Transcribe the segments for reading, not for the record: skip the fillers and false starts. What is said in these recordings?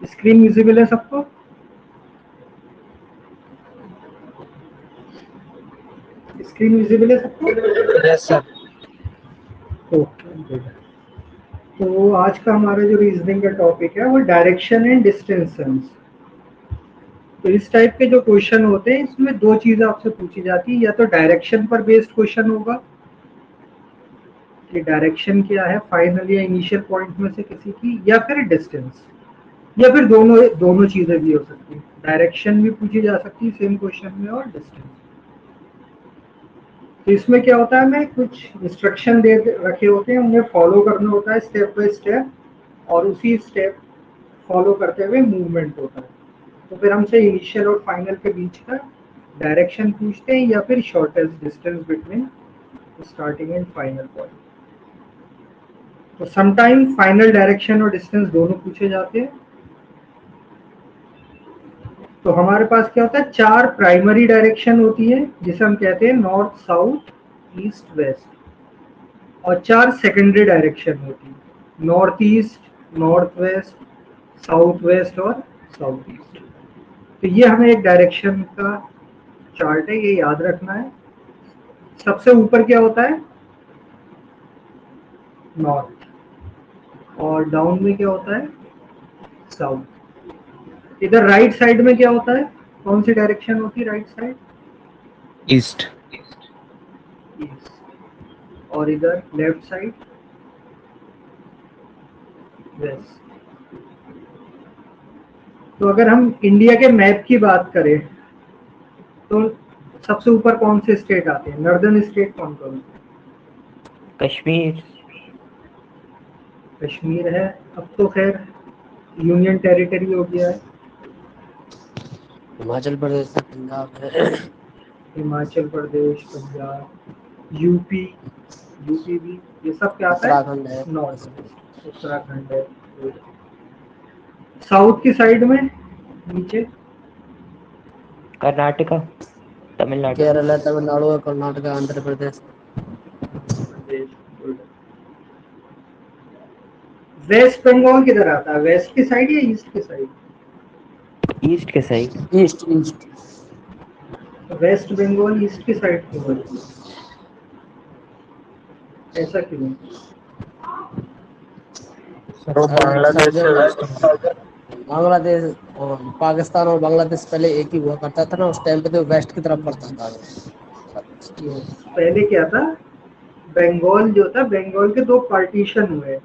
Screen visible है सबको? Screen visible है सबको? Yes sir. Okay good. तो आज का हमारा जो रीजनिंग का टॉपिक है वो डायरेक्शन एंड डिस्टेंस। तो इस टाइप के जो क्वेश्चन होते हैं इसमें दो चीजें आपसे पूछी जाती है, या तो डायरेक्शन पर बेस्ड क्वेश्चन होगा कि डायरेक्शन क्या है फाइनल या इनिशियल पॉइंट में से किसी की, या फिर डिस्टेंस, या फिर दोनों दोनों चीजें भी हो सकती है। डायरेक्शन भी पूछी जा सकती है सेम क्वेश्चन में और डिस्टेंस। तो इसमें क्या होता है, हमें कुछ इंस्ट्रक्शन दे रखे होते हैं, उन्हें फॉलो करना होता है स्टेप बाय स्टेप, और उसी स्टेप फॉलो करते हुए मूवमेंट होता है। तो फिर हमसे इनिशियल और फाइनल के बीच का डायरेक्शन पूछते हैं, या फिर shortest distance between starting and final point. तो समटाइम फाइनल डायरेक्शन और डिस्टेंस दोनों पूछे जाते हैं। तो हमारे पास क्या होता है, चार प्राइमरी डायरेक्शन होती है जिसे हम कहते हैं नॉर्थ साउथ ईस्ट वेस्ट, और चार सेकेंडरी डायरेक्शन होती है, north east, north west, south waste और साउथ ईस्ट। तो ये हमें एक डायरेक्शन का चार्ट है, ये याद रखना है। सबसे ऊपर क्या होता है, नॉर्थ, और डाउन में क्या होता है, साउथ। इधर राइट साइड में क्या होता है, कौन सी डायरेक्शन होती है राइट साइड, ईस्ट। ईस्ट, और इधर लेफ्ट साइड वेस्ट। तो अगर हम इंडिया के मैप की बात करें तो सबसे ऊपर कौन से स्टेट आते हैं, नॉर्दर्न स्टेट कौन कौन से? कश्मीर। कश्मीर है, अब तो खैर यूनियन टेरिटरी हो गया है। हिमाचल प्रदेश से पंजाब है। हिमाचल प्रदेश, पंजाब, यूपी, यूपी भी, ये सब क्या आता है, उत्तराखंड है। North east. उत्तराखंड है। साउथ की साइड में नीचे कर्नाटका, तमिलनाडु। केरल है, तमिलनाडु है, कर्नाटक, आंध्र प्रदेश। वेस्ट बंगाल किधर आता है, वेस्ट की साइड या ईस्ट की साइड? ईस्ट के side. East east. West Bengal east की साइड क्यों है, ऐसा क्यों है? सर वो बांग्लादेश से वेस्ट में। बांग्लादेश और पाकिस्तान और बांग्लादेश पहले एक ही हुआ करता था ना, उस टाइम पे तो वेस्ट की तरफ पड़ता था। पहले क्या था, बंगाल जो था, बंगाल के दो पार्टीशन हुए।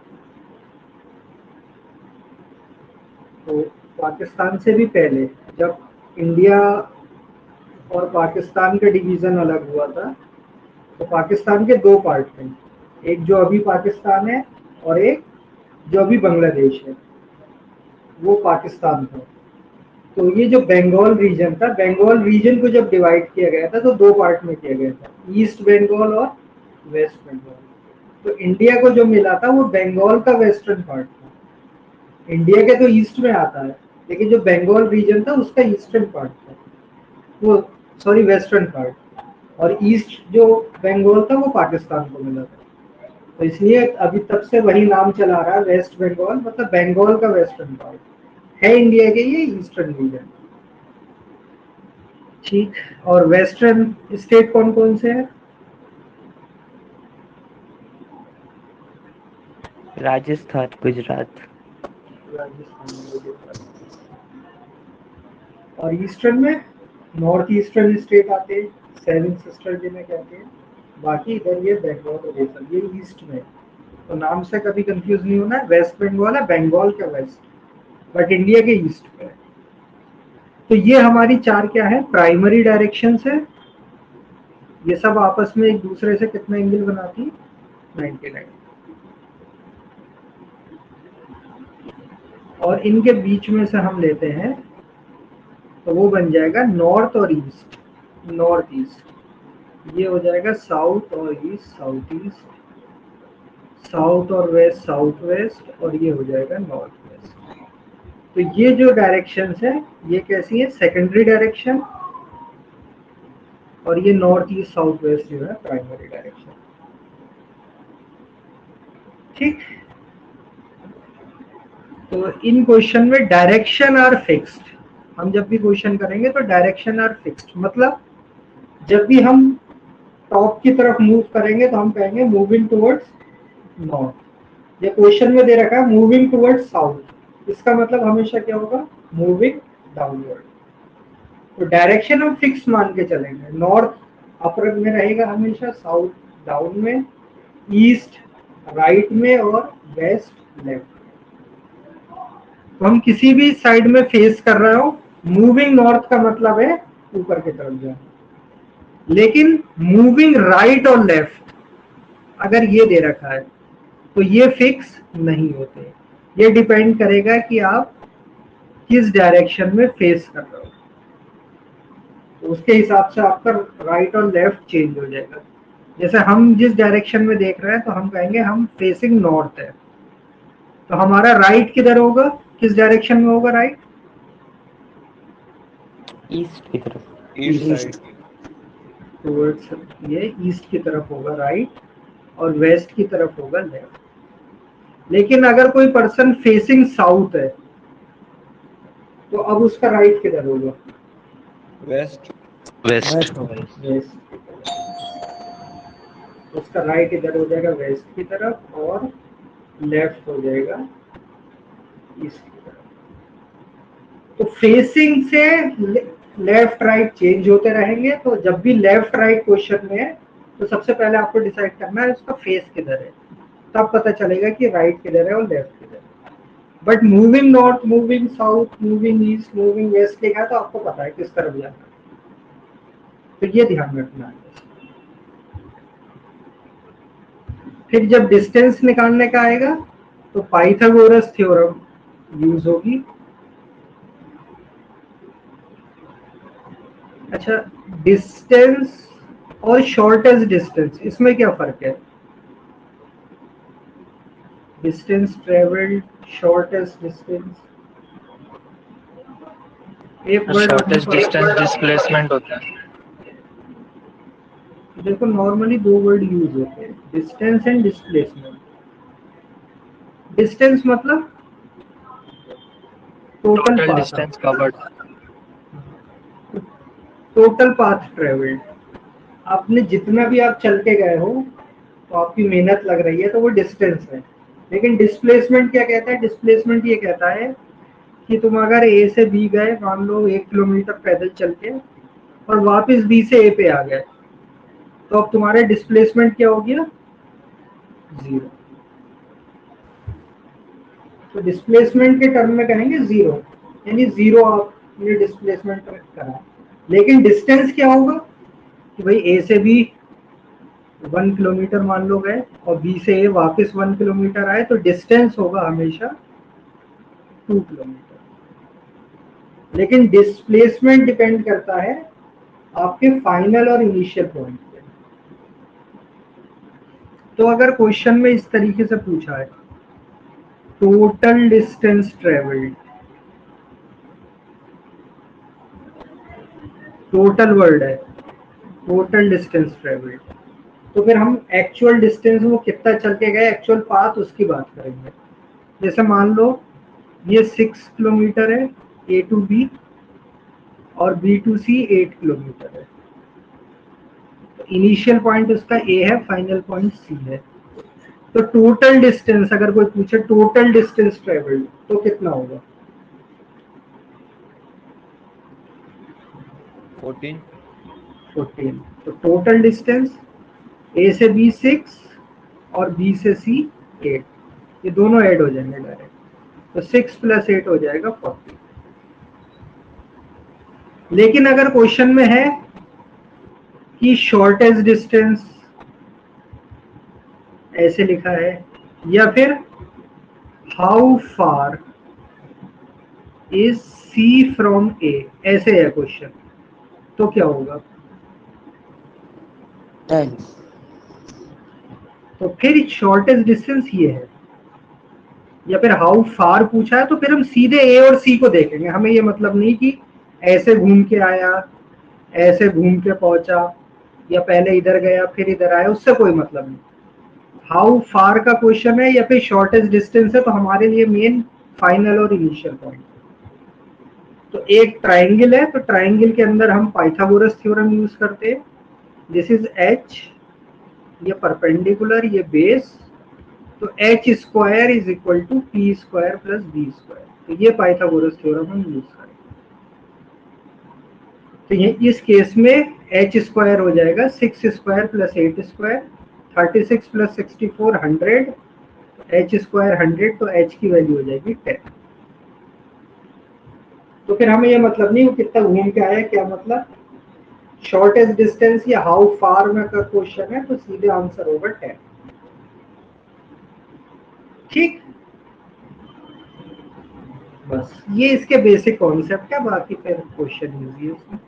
तो पाकिस्तान से भी पहले जब इंडिया और पाकिस्तान का डिवीजन अलग हुआ था, तो पाकिस्तान के दो पार्ट थे, एक जो अभी पाकिस्तान है और एक जो अभी बांग्लादेश है, वो पाकिस्तान था। तो ये जो बंगाल रीजन था, बंगाल रीजन को जब डिवाइड किया गया था तो दो पार्ट में किया गया था, ईस्ट बंगाल और वेस्ट बंगाल। तो इंडिया को जो मिला था वो बंगाल का वेस्टर्न पार्ट था। इंडिया के तो ईस्ट में आता है, लेकिन जो बंगाल रीजन था उसका ईस्टर्न पार्ट था, वो सॉरी वेस्टर्न पार्ट, और ईस्ट जो बंगाल था वो पाकिस्तान को मिला था। तो इसलिए अभी तब से वही नाम चला रहा है, वेस्ट बंगाल, मतलब बंगाल का वेस्टर्न पार्ट है इंडिया के, ये ईस्टर्न रीजन। ठीक, और वेस्टर्न स्टेट कौन कौन से हैं? राजस्थान, गुजरात। राजस्थान, गुजरात। और ईस्टर्न में नॉर्थ ईस्टर्न स्टेट आते हैं, सेवन सिस्टर जिन्हें कहते हैं। बाकी इधर ये बंगाल और ये सब, ये ईस्ट में। तो नाम से कभी कंफ्यूज नहीं होना है, वेस्ट बंगाल है, बंगाल का वेस्ट, बट इंडिया के ईस्ट पे है। तो ये हमारी चार क्या है, प्राइमरी डायरेक्शंस है। ये सब आपस में एक दूसरे से कितना एंगल बनाती है, 99। और इनके बीच में से हम लेते हैं तो वो बन जाएगा नॉर्थ और ईस्ट, नॉर्थ ईस्ट। ये हो जाएगा साउथ और ईस्ट, साउथ ईस्ट। साउथ और वेस्ट, साउथ वेस्ट, और ये हो जाएगा नॉर्थ वेस्ट। तो ये जो डायरेक्शंस है ये कैसी है, सेकेंडरी डायरेक्शन, और ये नॉर्थ ईस्ट साउथ वेस्ट जो है प्राइमरी डायरेक्शन। ठीक, तो इन क्वेश्चन में डायरेक्शन आर फिक्स्ड, हम जब भी क्वेश्चन करेंगे तो डायरेक्शन आर फिक्स्ड, मतलब जब भी हम टॉप की तरफ मूव करेंगे तो हम कहेंगे मूविंग टुवर्ड्स नॉर्थ। ये क्वेश्चन में दे रखा है मूविंग टुवर्ड्स साउथ, इसका मतलब हमेशा क्या होगा, मूविंग डाउनवर्ड। तो डायरेक्शन हम फिक्स मान के चलेंगे, नॉर्थ अपर में रहेगा हमेशा, साउथ डाउन में, ईस्ट राइट में और वेस्ट लेफ्ट। तो हम किसी भी साइड में फेस कर रहे हो, मूविंग नॉर्थ का मतलब है ऊपर की तरफ जाना, लेकिन मूविंग राइट और लेफ्ट अगर ये दे रखा है तो ये फिक्स नहीं होते, ये डिपेंड करेगा कि आप किस डायरेक्शन में फेस कर रहे हो, तो उसके हिसाब से आपका राइट और लेफ्ट चेंज हो जाएगा। जैसे हम जिस डायरेक्शन में देख रहे हैं तो हम कहेंगे हम फेसिंग नॉर्थ है, तो हमारा राइट किधर होगा, किस डायरेक्शन में होगा राइट, ईस्ट की तरफ, ईस्ट साइड। टुवर्ड्स ये ईस्ट की तरफ होगा राइट, और वेस्ट की तरफ होगा लेफ्ट। लेकिन अगर कोई पर्सन फेसिंग साउथ है तो अब उसका राइट किधर होगा, वेस्ट। वेस्ट होगा। वेस्ट, उसका राइट इधर हो जाएगा वेस्ट की तरफ और लेफ्ट हो जाएगा ईस्ट की तरफ। तो फेसिंग से लेफ्ट राइट चेंज होते रहेंगे, तो जब भी लेफ्ट राइट क्वेश्चन में है तो सबसे पहले आपको डिसाइड करना है उसका फेस किधर है, तब पता चलेगा कि राइट किधर है और लेफ्ट किधर है। But moving north, moving south, moving east, moving west लिखा है तो आपको पता है किस तरफ जाना है, तो ये ध्यान रखना है। फिर जब डिस्टेंस निकालने का आएगा तो पाइथागोरस थ्योरम यूज होगी। अच्छा, डिस्टेंस और शॉर्टेस्ट डिस्टेंस, इसमें क्या फर्क है, डिस्टेंस ट्रेवल्ड, शॉर्टेस्ट डिस्टेंस, एक वर्ड शॉर्टेस्ट डिस्टेंस डिस्प्लेसमेंट होता है। देखो नॉर्मली दो वर्ड यूज होते हैं, डिस्टेंस एंड डिस्प्लेसमेंट। डिस्टेंस मतलब total total distance covered. Total path travelled, आपने जितना भी आप चल के गए हो तो आपकी मेहनत लग रही है तो वो डिस्टेंस है। लेकिन डिस्प्लेसमेंट क्या कहता है, डिस्प्लेसमेंट ये कहता है कि तुम अगर ए से बी गए, मान लो 1 किलोमीटर पैदल चल के, और वापस बी से ए पे आ गए, तो अब तुम्हारा डिस्प्लेसमेंट क्या हो गया, 0। तो डिस्प्लेसमेंट के टर्म में कहेंगे 0, यानी 0 आपने डिस्प्लेसमेंट करा। लेकिन डिस्टेंस क्या होगा कि भाई ए से बी 1 किलोमीटर मान लो गए और बी से ए वापस 1 किलोमीटर आए, तो डिस्टेंस होगा हमेशा 2 किलोमीटर। लेकिन डिस्प्लेसमेंट डिपेंड करता है आपके फाइनल और इनिशियल पॉइंट पे। तो अगर क्वेश्चन में इस तरीके से पूछा है, total distance travelled, total word है, टोटल डिस्टेंस ट्रेवल्ड, तो फिर हम एक्चुअल डिस्टेंस वो कितना चल के गए, एक्चुअल पाथ, उसकी बात करेंगे। जैसे मान लो ये 6 किलोमीटर है ए टू बी, और बी टू सी 8 किलोमीटर है, तो इनिशियल पॉइंट उसका ए है, फाइनल पॉइंट सी है। तो टोटल डिस्टेंस अगर कोई पूछे, टोटल डिस्टेंस ट्रेवल्ड, तो कितना होगा, 14। तो टोटल डिस्टेंस ए से बी 6 और बी से सी 8, ये दोनों ऐड हो जाएंगे डायरेक्ट, तो 6 + 8 हो जाएगा 40। लेकिन अगर क्वेश्चन में है कि शॉर्टेस्ट डिस्टेंस ऐसे लिखा है, या फिर how far is C from A, ऐसे है क्वेश्चन, तो क्या होगा, 10। तो फिर शॉर्टेस्ट डिस्टेंस ये है। या फिर हाउ फार पूछा है तो फिर हम सीधे ए और सी को देखेंगे, हमें ये मतलब नहीं कि ऐसे घूम के आया, ऐसे घूम के पहुंचा, या पहले इधर गया फिर इधर आया, उससे कोई मतलब नहीं। हाउ फार का क्वेश्चन है या फिर शॉर्टेस्ट डिस्टेंस है, तो हमारे लिए मेन फाइनल और इनिशियल पॉइंट। तो एक ट्राइंगल है, तो ट्राइंगल के अंदर हम पाइथागोरस थ्योरम यूज करते हैं। दिस इज एच, ये परपेंडिकुलर, ये बेस, तो H square is equal to P square plus B square. तो ये पाइथागोरस थ्योरम हम यूज करेंगे। तो ये इस केस में एच स्क्वायर हो जाएगा 6 square plus 8 square, 36 plus 64 100, H square 100, तो एच की वैल्यू हो जाएगी 10। तो फिर हमें ये मतलब नहीं वो कितना घूम के आया, क्या मतलब शॉर्टेस्ट डिस्टेंस या हाउ फार में का क्वेश्चन है, तो सीधे आंसर होगा 10। ठीक, बस ये इसके बेसिक कॉन्सेप्ट है, बाकी फिर क्वेश्चन इजी है उसमें।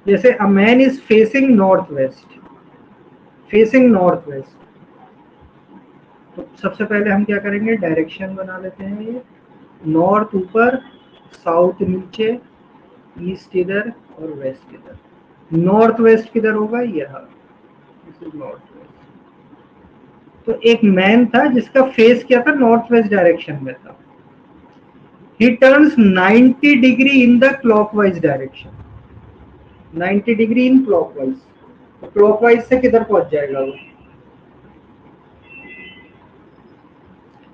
जैसे a man is facing north waste, facing north west, तो सबसे पहले हम क्या करेंगे, डायरेक्शन बना लेते हैं। ये नॉर्थ ऊपर, साउथ नीचे, ईस्ट इधर और वेस्ट इधर। नॉर्थ वेस्ट किधर होगा, यह नॉर्थ वेस्ट। तो एक मैन था जिसका फेस क्या था, नॉर्थ वेस्ट डायरेक्शन में था। ही turns 90 degree in the clockwise direction, 90 degree in clockwise. तो क्लॉकवाइज से किधर पहुंच जाएगा वो,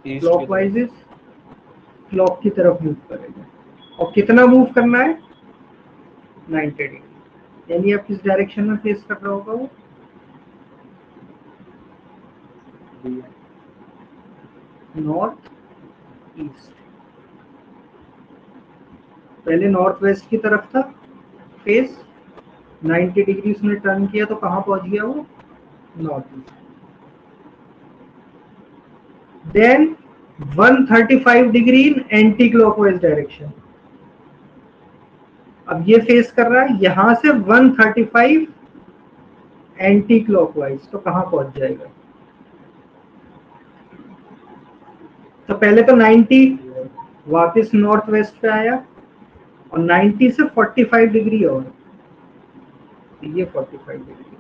क्लॉकवाइज इज क्लॉक की तरफ मूव करेगा। और कितना मूव करना है, 90 डिग्री। यानी आप किस डायरेक्शन में फेस कर रहा होगा वो, नॉर्थ ईस्ट। पहले नॉर्थ वेस्ट की तरफ था फेस, 90 डिग्री उसने टर्न किया, तो कहां पहुंच गया वो, north east. Then 135 degree in anti clockwise direction. अब ये फेस कर रहा है यहां से 135 एंटी क्लॉकवाइज, तो कहां पहुंच जाएगा। तो पहले तो 90 वापस नॉर्थ वेस्ट पे आया, और 90 से 45 डिग्री और, ये 45 डिग्री।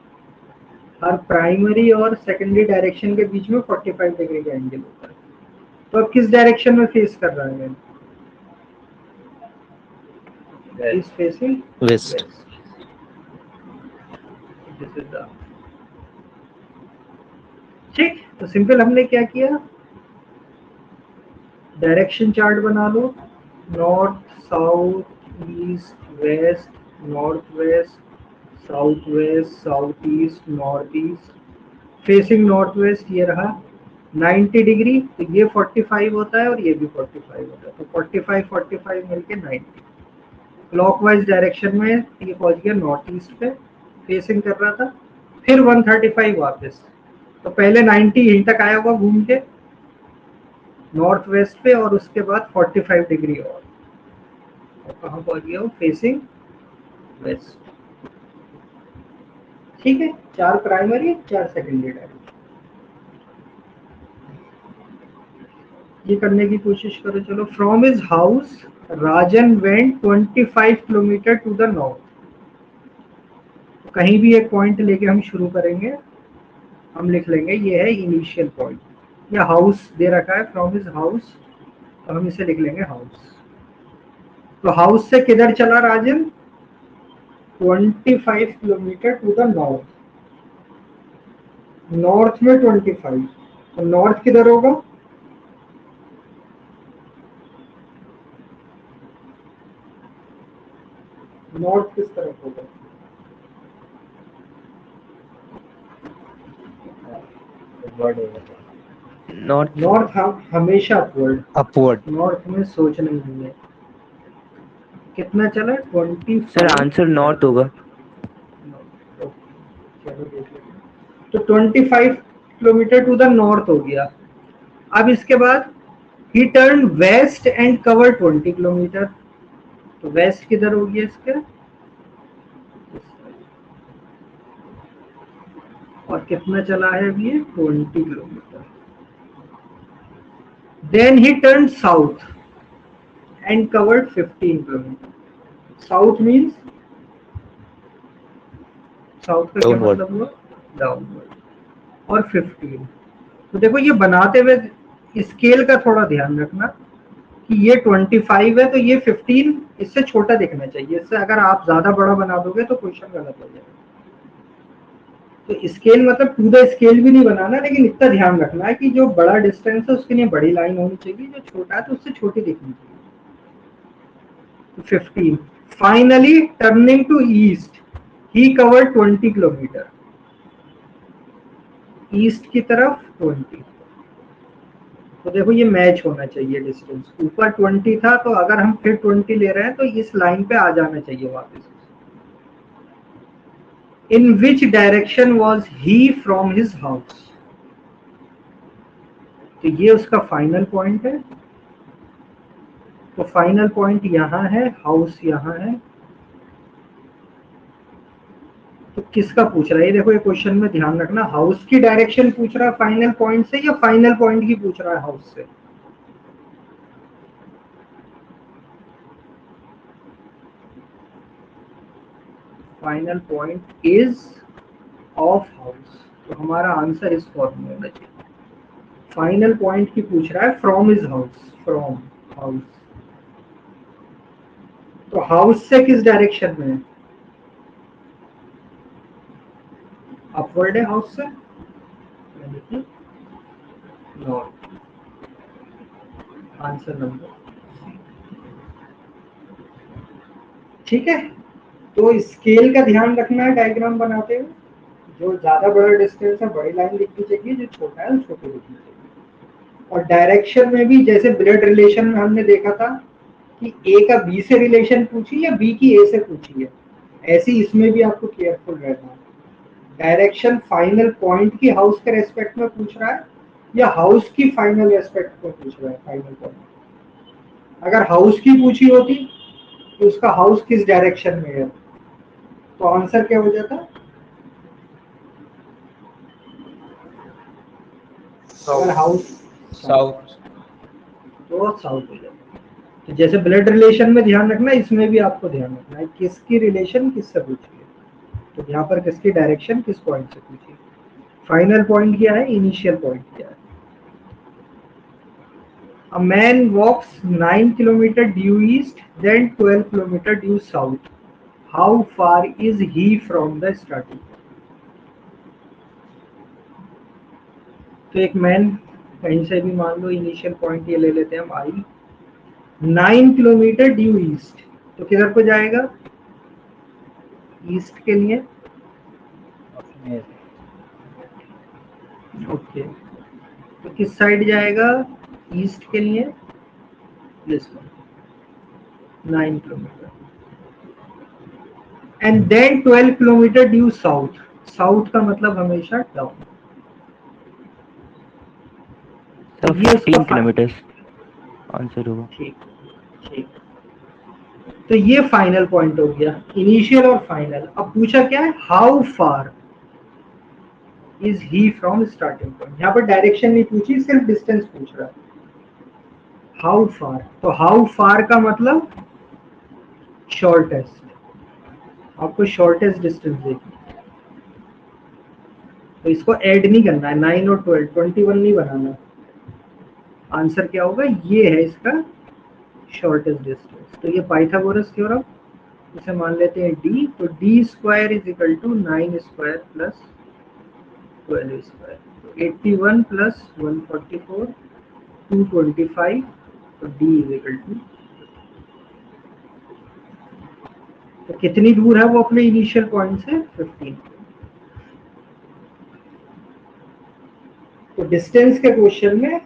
हर प्राइमरी और सेकेंडरी डायरेक्शन के बीच में 45 डिग्री का एंगल होता है। तो अब किस डायरेक्शन में फेस कर रहा है, इज फेसिंग वेस्ट। ठीक, तो सिंपल हमने क्या किया, डायरेक्शन चार्ट बना लो, north south east west, north west south west, south east north east, facing north west ये रहा 90 डिग्री। तो ये 45 होता है और ये भी 45 होता है, तो 45 45 मिलके 90। क्लॉकवाइज डायरेक्शन में ये पहुंच गया नॉर्थ ईस्ट पे, फेसिंग कर रहा था। फिर 135 वापस, तो पहले 90 यहीं तक आया होगा घूम के नॉर्थ वेस्ट पे, और उसके बाद 45 डिग्री और कहाँ पहुंच गया वो, फेसिंग वेस्ट। ठीक है, 4 प्राइमरी 4 सेकेंडरी डायरेक्शन। ये करने की कोशिश करो। चलो, from his house Rajan went 25 kilometre to the north. कहीं भी एक पॉइंट लेके हम शुरू करेंगे, हम लिख लेंगे ये है इनिशियल पॉइंट, या हाउस दे रखा है फ्रॉम हिज हाउस, तो हम इसे लिख लेंगे हाउस। तो हाउस से किधर चला Rajan, 25 kilometre to the north. North में 25, तो नॉर्थ किधर होगा, नॉर्थ किस तरफ होगा, नॉर्थ। नॉर्थ हमेशा अपवर्ड, अपवर्ड। नॉर्थ में सोचना ही नहीं है। कितना चला, 25। सर आंसर नॉर्थ होगा। चलो देख लेते हैं। तो 25 किलोमीटर टू द नॉर्थ हो गया। अब इसके बाद ही turn west and cover 20 kilometre. तो वेस्ट किधर हो गया इसके, और कितना चला है अभी ये, 20 kilometre. Then he turn south and covered 15 kilometre. South means, south का क्या Downward. मतलब हुआ, डाउनवर्ड, और 15। तो देखो ये बनाते हुए स्केल का थोड़ा ध्यान रखना कि ये 25 है तो ये 15 इससे छोटा दिखना चाहिए। इससे अगर आप ज्यादा बड़ा बना दोगे तो क्वेश्चन गलत हो जाएगा। तो स्केल मतलब टू द स्केल भी नहीं बनाना, लेकिन इतना ध्यान रखना है कि जो बड़ा डिस्टेंस है उसके लिए बड़ी लाइन होनी चाहिए, जो छोटा है तो उससे छोटी दिखनी चाहिए। 15 finally turning to east he covered 20 kilometre, east की तरफ 20। तो देखो ये मैच होना चाहिए डिस्टेंस, ऊपर 20 था तो अगर हम फिर 20 ले रहे हैं तो इस लाइन पे आ जाना चाहिए वापस। In which direction was he from his house, तो ये उसका फाइनल पॉइंट है। तो फाइनल पॉइंट यहाँ है, हाउस यहाँ है। तो किसका पूछ रहा है ये देखो, ये क्वेश्चन में ध्यान रखना, हाउस की डायरेक्शन पूछ रहा है फाइनल पॉइंट से या फाइनल पॉइंट की पूछ रहा है हाउस से। Final point is of house, तो हमारा आंसर इस फॉर्म में होना चाहिए। फाइनल पॉइंट की पूछ रहा है from is house, from house. तो हाउस से किस डायरेक्शन में है, अपवर्ड है हाउस से, यानी कि नॉर्थ। आंसर नंबर, ठीक है। तो स्केल का ध्यान रखना है डायग्राम बनाते हुए, जो ज्यादा बड़ा डिस्टेंस है बड़ी लाइन दिखनी चाहिए, जो छोटा है छोटी दिखनी चाहिए। और डायरेक्शन में भी जैसे ब्लड रिलेशन में हमने देखा था कि ए का बी से रिलेशन पूछी या बी की ए से पूछी है, ऐसे इसमें भी आपको केयरफुल रहना है। डायरेक्शन फाइनल पॉइंट की हाउस के रेस्पेक्ट में पूछ रहा है या हाउस की फाइनल रेस्पेक्ट में पूछ रहा है, फाइनल पॉइंट। अगर हाउस की पूछी होती तो उसका हाउस किस डायरेक्शन में है, तो आंसर क्या हो जाता, अगर हाउस साउथ। तो साउथ हो जाता। तो जैसे ब्लड रिलेशन में ध्यान रखना, इसमें भी आपको ध्यान रखना है किसकी रिलेशन किससे पूछी है। तो यहाँ पर किसकी डायरेक्शन किस पॉइंट से पूछी, फाइनल पॉइंट क्या है, इनिशियल पॉइंट क्या है। A man walks 9 kilometer due east, then 12 kilometer due south. How far is he from the starting point? तो एक मैन कहीं से भी मान लो इनिशियल पॉइंट ये ले लेते हैं हम आई, 9 किलोमीटर ड्यू ईस्ट, तो किधर को जाएगा, ईस्ट के लिए। ओके, तो किस साइड जाएगा, ईस्ट के लिए, this one, 9 kilometre. And then 12 kilometre due south, south का मतलब हमेशा डाउन। तो ये उसका 15 किलोमीटर आंसर होगा। ठीक ठीक, तो ये फाइनल पॉइंट हो गया, इनिशियल और फाइनल। अब पूछा क्या है, how far is he from starting point. यहाँ पर डायरेक्शन नहीं पूछी, सिर्फ डिस्टेंस पूछ रहा है, हाउ फार। तो हाउ फार का मतलब शॉर्टेस्ट, आपको शॉर्टेस्ट डिस्टेंस देखनी, तो इसको ऐड नहीं करना है, 9 और 12, 21 नहीं बनाना। आंसर क्या होगा, ये है इसका शॉर्टेस्ट डिस्टेंस। तो ये पाइथागोरस थ्योरम, इसे मान लेते हैं डी। तो D square is equal to 9 square plus 12 square, तो 81 प्लस 144 225, तो डी इज इक्वल टू, तो कितनी दूर है वो अपने इनिशियल पॉइंट से, 15। तो डिस्टेंस के क्वेश्चन में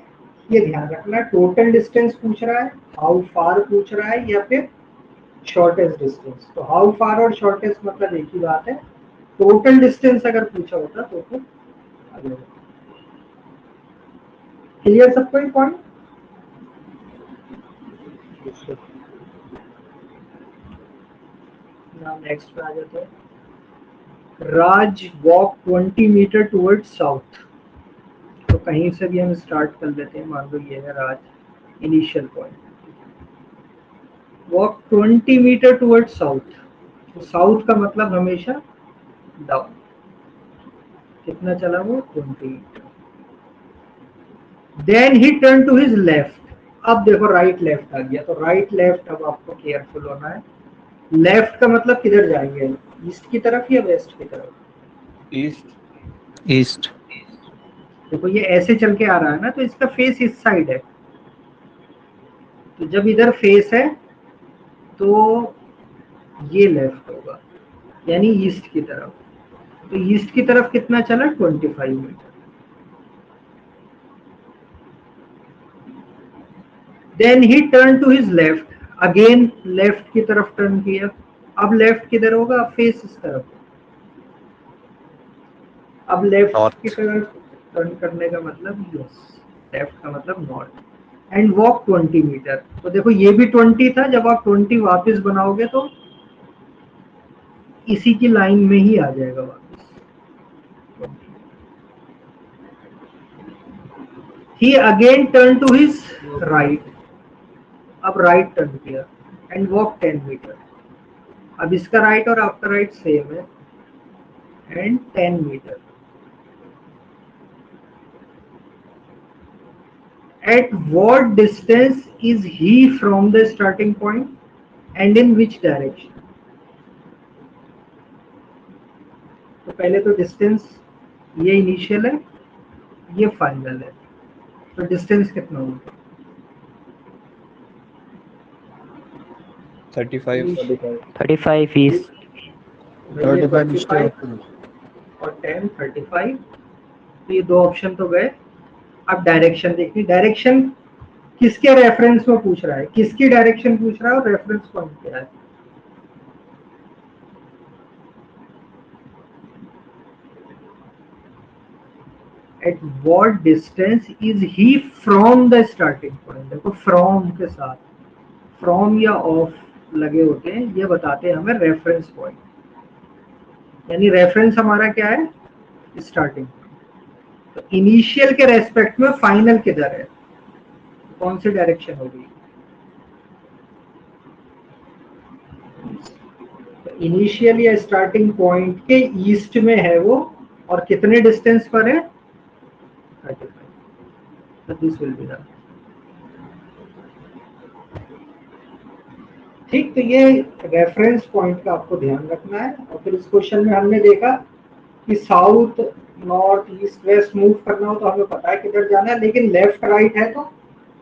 ये ध्यान रखना, टोटल डिस्टेंस पूछ रहा है, हाउ फार पूछ रहा है, या फिर शॉर्टेस्ट डिस्टेंस। तो हाउ फार और शॉर्टेस्ट मतलब एक ही बात है। टोटल डिस्टेंस अगर पूछा होता तो फिर आगे होता। क्लियर सबको ये पॉइंट। नाउ नेक्स्ट पे आ जाते हैं। राज वॉक 20 मीटर टुवर्ड्स साउथ, तो कहीं से भी हम स्टार्ट कर लेते हैं, मान लो ये है Raj initial point, walk 20 metre towards south, तो साउथ का मतलब हमेशा डाउन। कितना चला वो, 20 metre. Then he turn to his left. अब देखो राइट लेफ्ट आ गया, तो राइट लेफ्ट अब आपको केयरफुल होना है। लेफ्ट का मतलब किधर जाएंगे, ईस्ट की तरफ या वेस्ट की तरफ? ईस्ट। ईस्ट। देखो ये ऐसे चल के आ रहा है ना, तो इसका फेस इस साइड है, तो जब इधर फेस है तो ये लेफ्ट होगा, यानी ईस्ट की तरफ। तो ईस्ट की तरफ कितना चला, 25 metre. Then he turn to his left, again left की तरफ टर्न किया। अब लेफ्ट किधर होगा, फेस इस तरफ। अब लेफ्ट की नॉर्थ। तरफ टर्न करने का मतलब यस, लेफ्ट का मतलब नॉर्थ। And walk 20 metre. तो देखो ये भी 20 था, जब आप 20 वापस बनाओगे तो इसी की लाइन में ही आ जाएगा वापस। He again turn to his right, अब राइट टर्न किया एंड वॉक 10 मीटर। अब इसका राइट और आपका राइट सेम है, and 10 metre. At what distance is he from the starting point and in which direction? तो पहले तो डिस्टेंस, ये इनिशियल है, ये फाइनल है, तो डिस्टेंस कितना होगा? 35। 35 ईस्ट। 35 ईस्ट 35 और 10 35। तो ये दो ऑप्शन तो गए। अब डायरेक्शन देखिए, डायरेक्शन किसके रेफरेंस में पूछ रहा है, किसकी डायरेक्शन पूछ रहा है और रेफरेंस पॉइंट क्या है? At what distance is he from the starting point? देखो from के साथ from या off लगे होते हैं, ये बताते हैं हमें रेफरेंस पॉइंट, यानी रेफरेंस हमारा क्या है, स्टार्टिंग पॉइंट। तो इनिशियल के रेस्पेक्ट में फाइनल किधर है, कौन सी डायरेक्शन होगी? तो इनिशियल या स्टार्टिंग पॉइंट के ईस्ट में है वो, और कितने डिस्टेंस पर है, 35। So this will be done. ठीक, तो ये रेफरेंस पॉइंट का आपको ध्यान रखना है। और फिर इस क्वेश्चन में हमने देखा कि south north east west move करना हो तो हमें पता है किधर जाना है, लेकिन लेफ्ट राइट है तो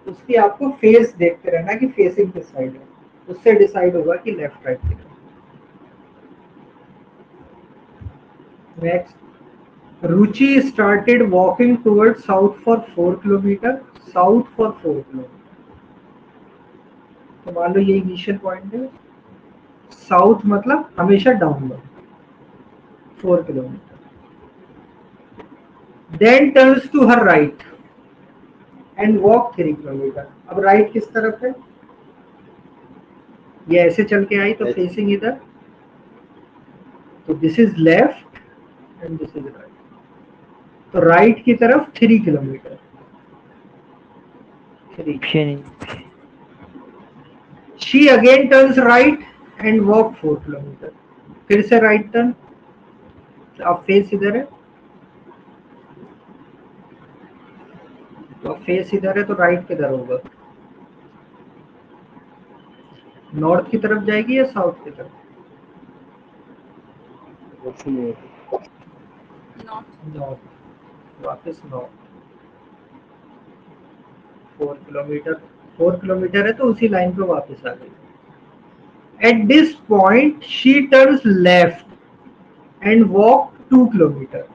उसकी आपको फेस देखते रहना कि फेसिंग किस साइड है, उससे डिसाइड होगा कि लेफ्ट राइट किधर। Next, Ruchi started walking toward south for 4 kilometre. South for 4 kilometre, तो मान लो ये इनिशियल पॉइंट है, साउथ मतलब हमेशा downward 4 kilometre. Then turns to her right and walk 3 kilometre. अब राइट किस तरफ है, ये ऐसे चल के आई तो फेसिंग इधर, तो this is left and this is right, तो राइट की तरफ 3 kilometre. 3। Option she again turns right and walk 4 kilometre. फिर से राइट टर्न, अब फेस इधर है, तो फेस इधर है तो राइट किधर होगा, नॉर्थ की तरफ जाएगी या साउथ की तरफ? नॉर्थ, वापस नॉर्थ। 4 किलोमीटर है तो उसी लाइन पे वापस आ गई। At this point she turns left and walk 2 kilometre.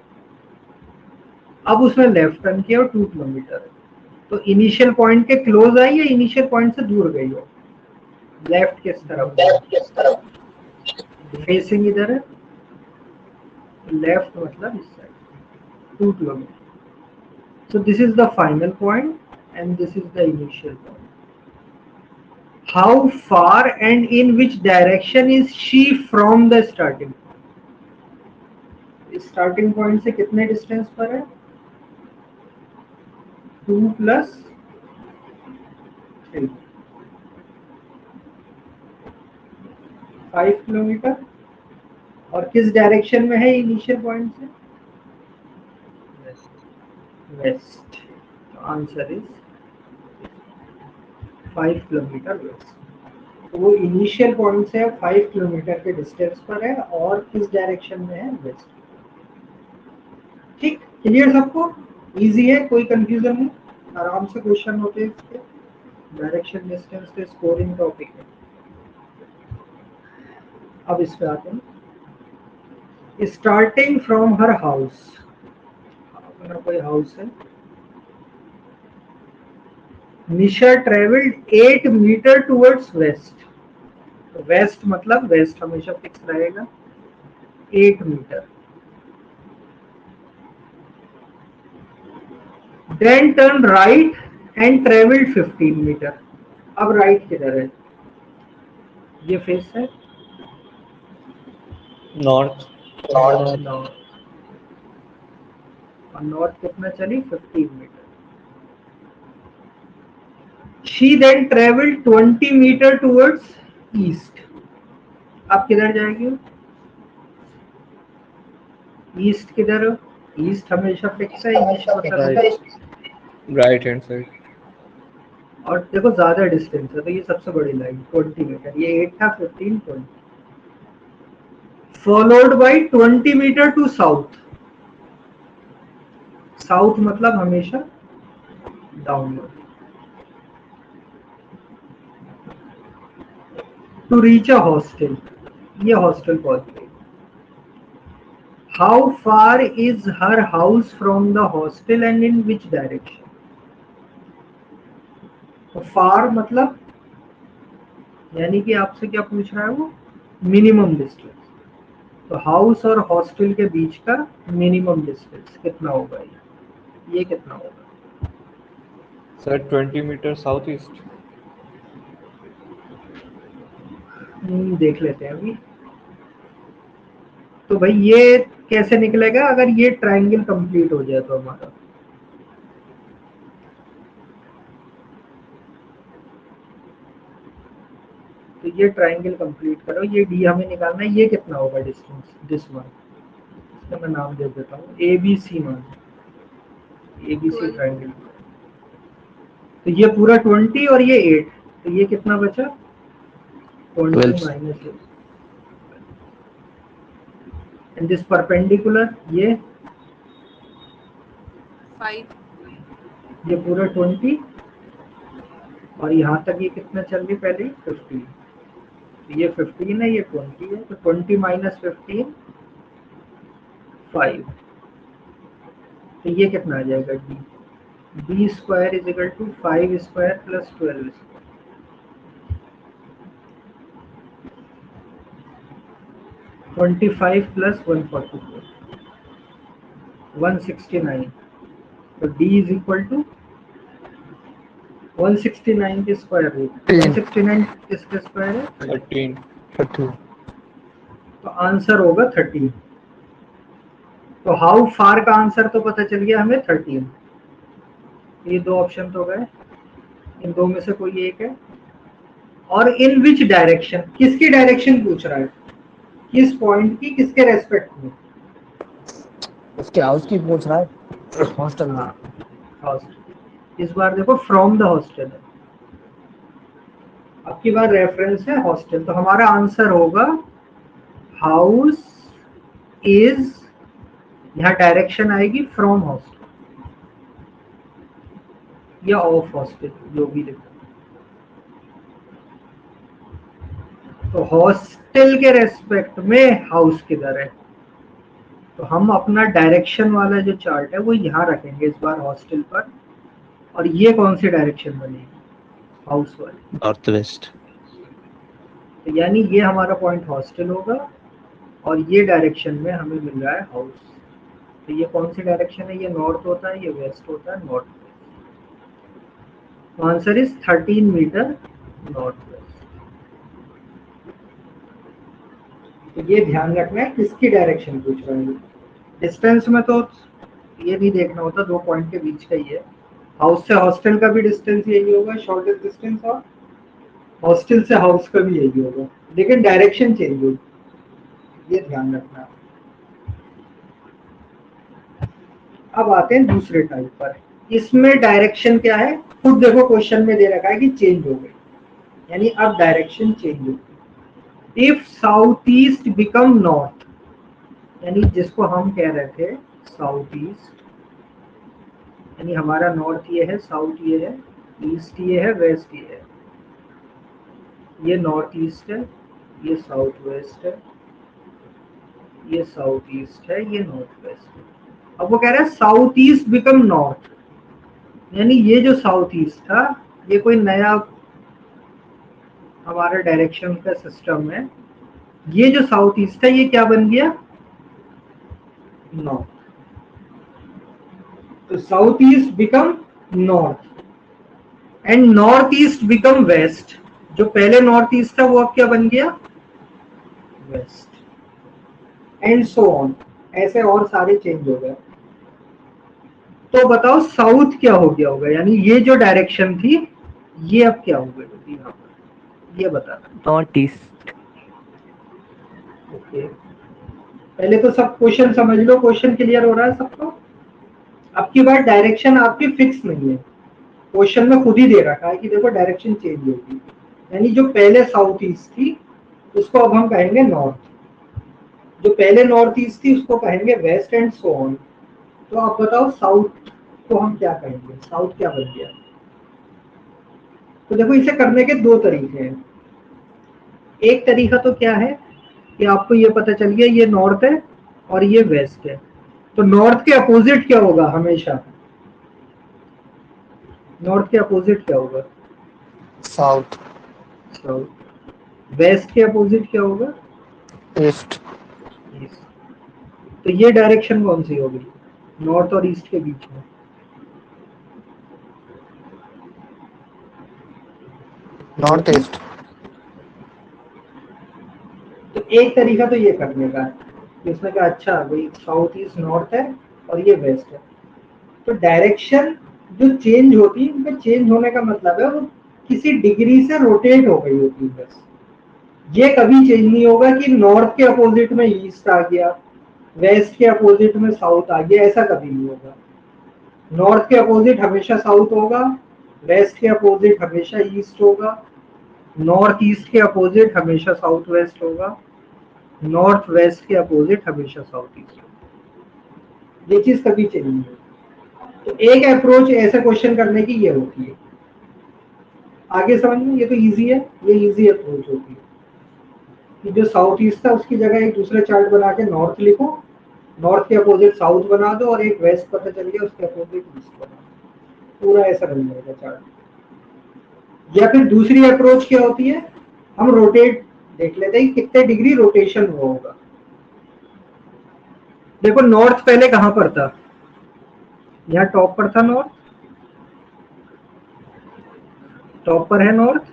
अब उसने लेफ्ट टर्न किया और 2 किलोमीटर है, तो इनिशियल पॉइंट के क्लोज आई या इनिशियल पॉइंट से दूर गई हो? लेफ्ट किस तरफ, फेसिंग इधर है, लेफ्ट मतलब इस side 2 kilometre. So this is the final point and this is the initial point. How far and in which direction is she from the starting point? Starting point से कितने distance पर है, 2 + 3, 5 kilometre. और किस direction में है initial point से, west. Answer is 5 kilometre west. तो वो इनिशियल पॉइंट से 5 किलोमीटर के डिस्टेंस पर है और किस डायरेक्शन में है, वेस्ट। ठीक, क्लियर सबको? इजी है, कोई कंफ्यूजन नहीं, आराम से क्वेश्चन होते हैं इसके। डायरेक्शन डिस्टेंस के स्कोरिंग टॉपिक है। अब इस पे आते हैं। स्टार्टिंग फ्रॉम हर हाउस, अपना कोई हाउस है, Nisha travelled 8 metre towards west. तो वेस्ट मतलब वेस्ट हमेशा फिक्स रहेगा, 8 metre. Then turn right and travelled 15 metre. अब राइट किधर है? ये फेस है नॉर्थ। नॉर्थ। और नॉर्थ कितना चली? 15 metre. She then traveled 20 metre towards east. अब किधर जाएगी? ईस्ट किधर? ईस्ट हमेशा फिक्स है, ईस्ट मतलब राइट हैंड साइड। और देखो ज्यादा डिस्टेंस है तो ये सबसे बड़ी लाइन 20 मीटर, ये 8 था, 15, 20। Followed by 20 metre to south. South मतलब हमेशा downward. To reach a hostel, ये हॉस्टल पहुंच गई। How far is her house from the hostel and in which direction? तो फार मतलब यानी कि आपसे क्या पूछ रहा है वो? Minimum distance. तो हाउस और हॉस्टल के बीच का मिनिमम डिस्टेंस कितना होगा? ये कितना होगा सर 20 मीटर साउथ ईस्ट। देख लेते हैं अभी। तो भाई ये कैसे निकलेगा? अगर ये ट्रायंगल कंप्लीट हो जाए तो हमारा, तो ये ट्रायंगल कंप्लीट करो, ये डी हमें निकालना है, ये कितना होगा डिस्टेंस? दिस वन, इसका मैं नाम दे देता हूँ ABC मान, ABC ट्रायंगल। तो ये पूरा 20 और ये 8, तो ये कितना बचा? 20 माइनस 8। एंड दिस परपेंडिकुलर, ये 5, ये पूरा 20 और यहाँ तक ये कितना चल रही पहले? 15। तो ये 15 है, ये 20 है, तो 20 माइनस 15 5। तो ये कितना आ जाएगा? D square is equal to 5 square plus 12 square. 25 plus 144 169। तो डी इज इक्वल टू 169 के स्क्वायर रूट। 169 किसके स्क्वायर है? 13। तो आंसर होगा 13। तो हाउ फार का आंसर तो पता चल गया हमें 13। ये दो ऑप्शन तो गए, इन दो में से कोई एक है। और इन विच डायरेक्शन, किसकी डायरेक्शन पूछ रहा है? किस पॉइंट की, किसके रेस्पेक्ट में? उसके हाउस की पूछ रहा है, हॉस्टल में। हाँ, हॉस्टल। इस बार देखो फ्रॉम द हॉस्टल है, अब की बार रेफरेंस है हॉस्टल। तो हमारा आंसर होगा हाउस इज, यहाँ डायरेक्शन आएगी फ्रॉम हॉस्टल या ऑफ हॉस्टल, जो भी लिखो। तो हॉस्टल के रेस्पेक्ट में हाउस किधर है? तो हम अपना डायरेक्शन वाला जो चार्ट है वो यहाँ रखेंगे इस बार हॉस्टल पर। और ये कौन सी डायरेक्शन बनेगी? हाउस वाली, नॉर्थ वेस्ट। तो यानी ये हमारा पॉइंट हॉस्टल होगा और ये डायरेक्शन में हमें मिल रहा है हाउस। तो ये कौन सी डायरेक्शन है? ये नॉर्थ होता है, ये वेस्ट होता है, north west. Answer is 13 metre north west. तो ये ध्यान रखना है किसकी डायरेक्शन पूछ रहा है। डिस्टेंस में तो ये नहीं देखना होता, दो पॉइंट के बीच का ही है। हाउस से हॉस्टल का भी डिस्टेंस यही होगा, शॉर्टेस्ट डिस्टेंस, और हॉस्टल से हाउस का भी यही होगा, लेकिन डायरेक्शन चेंज होगी, ये ध्यान रखना है। अब आते हैं दूसरे टाइप पर, इसमें डायरेक्शन क्या है, खुद देखो क्वेश्चन में दे रखा है कि चेंज हो गई, यानी अब डायरेक्शन चेंज हो गई। If south east become north, यानी जिसको हम कह रहे थे साउथ ईस्ट, यानी हमारा नॉर्थ ये है, साउथ ये है, ईस्ट ये है, वेस्ट ये है, ये नॉर्थ ईस्ट है, ये साउथ वेस्ट है, ये साउथ ईस्ट है, ये नॉर्थ वेस्ट है। अब वो कह रहा है साउथ ईस्ट बिकम नॉर्थ, यानी ये जो साउथ ईस्ट था ये कोई नया हमारा डायरेक्शन का सिस्टम है, ये जो साउथ ईस्ट है ये क्या बन गया, नॉर्थ। तो south east become north and north east become west, जो पहले नॉर्थ ईस्ट था वो अब क्या बन गया, वेस्ट, एंड सो ऑन, ऐसे और सारे चेंज हो गए। तो बताओ साउथ क्या हो गया होगा, यानी ये जो डायरेक्शन थी ये अब क्या हो गई होगी यहाँ पर, ये बता। North east. ओके, पहले तो सब क्वेश्चन समझ लो, क्वेश्चन क्लियर हो रहा है सबको। अब की बार डायरेक्शन आपकी फिक्स नहीं है, क्वेश्चन में खुद ही दे रखा है कि देखो डायरेक्शन चेंज होगी, यानी जो पहले साउथ ईस्ट थी उसको अब हम कहेंगे नॉर्थ, जो पहले नॉर्थ ईस्ट थी उसको कहेंगे वेस्ट, एंड सो ऑन। तो आप बताओ साउथ को हम क्या कहेंगे, साउथ क्या बन गया। तो देखो इसे करने के दो तरीके हैं। एक तरीका तो क्या है कि आपको ये पता चल गया ये नॉर्थ है और ये वेस्ट है, तो नॉर्थ के अपोजिट क्या होगा हमेशा, नॉर्थ के अपोजिट क्या होगा, साउथ। साउथ। वेस्ट के अपोजिट क्या होगा, ईस्ट। ईस्ट। तो ये डायरेक्शन कौन सी होगी, नॉर्थ और ईस्ट के बीच में, नॉर्थ ईस्ट। तो एक तरीका तो ये करने का है कि उसने कहा अच्छा भाई साउथ ईस्ट नॉर्थ है और ये वेस्ट है, तो डायरेक्शन जो चेंज होती है उनका चेंज होने का मतलब है वो किसी डिग्री से रोटेट हो गई होती है बस। ये कभी चेंज नहीं होगा कि नॉर्थ के अपोजिट में ईस्ट आ गया, वेस्ट के अपोजिट में साउथ आ गया, ऐसा कभी नहीं होगा। नॉर्थ के अपोजिट हमेशा साउथ होगा, वेस्ट के अपोजिट हमेशा ईस्ट होगा, नॉर्थ ईस्ट के अपोजिट हमेशा साउथ वेस्ट होगा, नॉर्थ वेस्ट के अपोजिट हमेशा साउथ ईस्ट होगा। ये चीज कभी चेंज नहीं होगी। तो एक अप्रोच ऐसे क्वेश्चन करने की ये होती है, आगे समझ में, ये तो इजी है, ये इजी अप्रोच होती है कि जो साउथ ईस्ट था उसकी जगह एक दूसरा चार्ट बना के नॉर्थ लिखो, नॉर्थ के अपोजिट साउथ बना दो और एक वेस्ट पता चल गया उसके अपोजिट ईस्ट बना दो, पूरा ऐसा बन जाएगा चार्ट। या फिर दूसरी अप्रोच क्या होती है, हम रोटेट देख लेते हैं कितने डिग्री रोटेशन हुआ होगा। देखो नॉर्थ पहले कहां पर था, यहाँ टॉप पर था नॉर्थ, टॉप पर है नॉर्थ,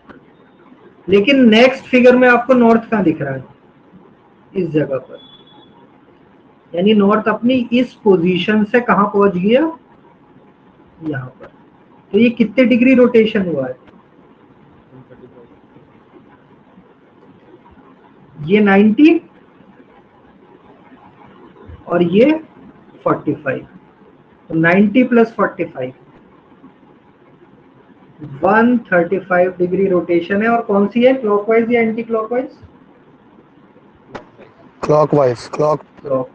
लेकिन नेक्स्ट फिगर में आपको नॉर्थ कहां दिख रहा है, इस जगह पर, यानी नॉर्थ अपनी इस पोजीशन से कहां पहुंच गया, यहां पर। तो ये कितने डिग्री रोटेशन हुआ है, ये 90 और ये 45, तो 90 प्लस 45 135 डिग्री रोटेशन है। और कौन सी है, क्लॉकवाइज या एंटी क्लॉकवाइज, क्लॉकवाइज। क्लॉकवाइज।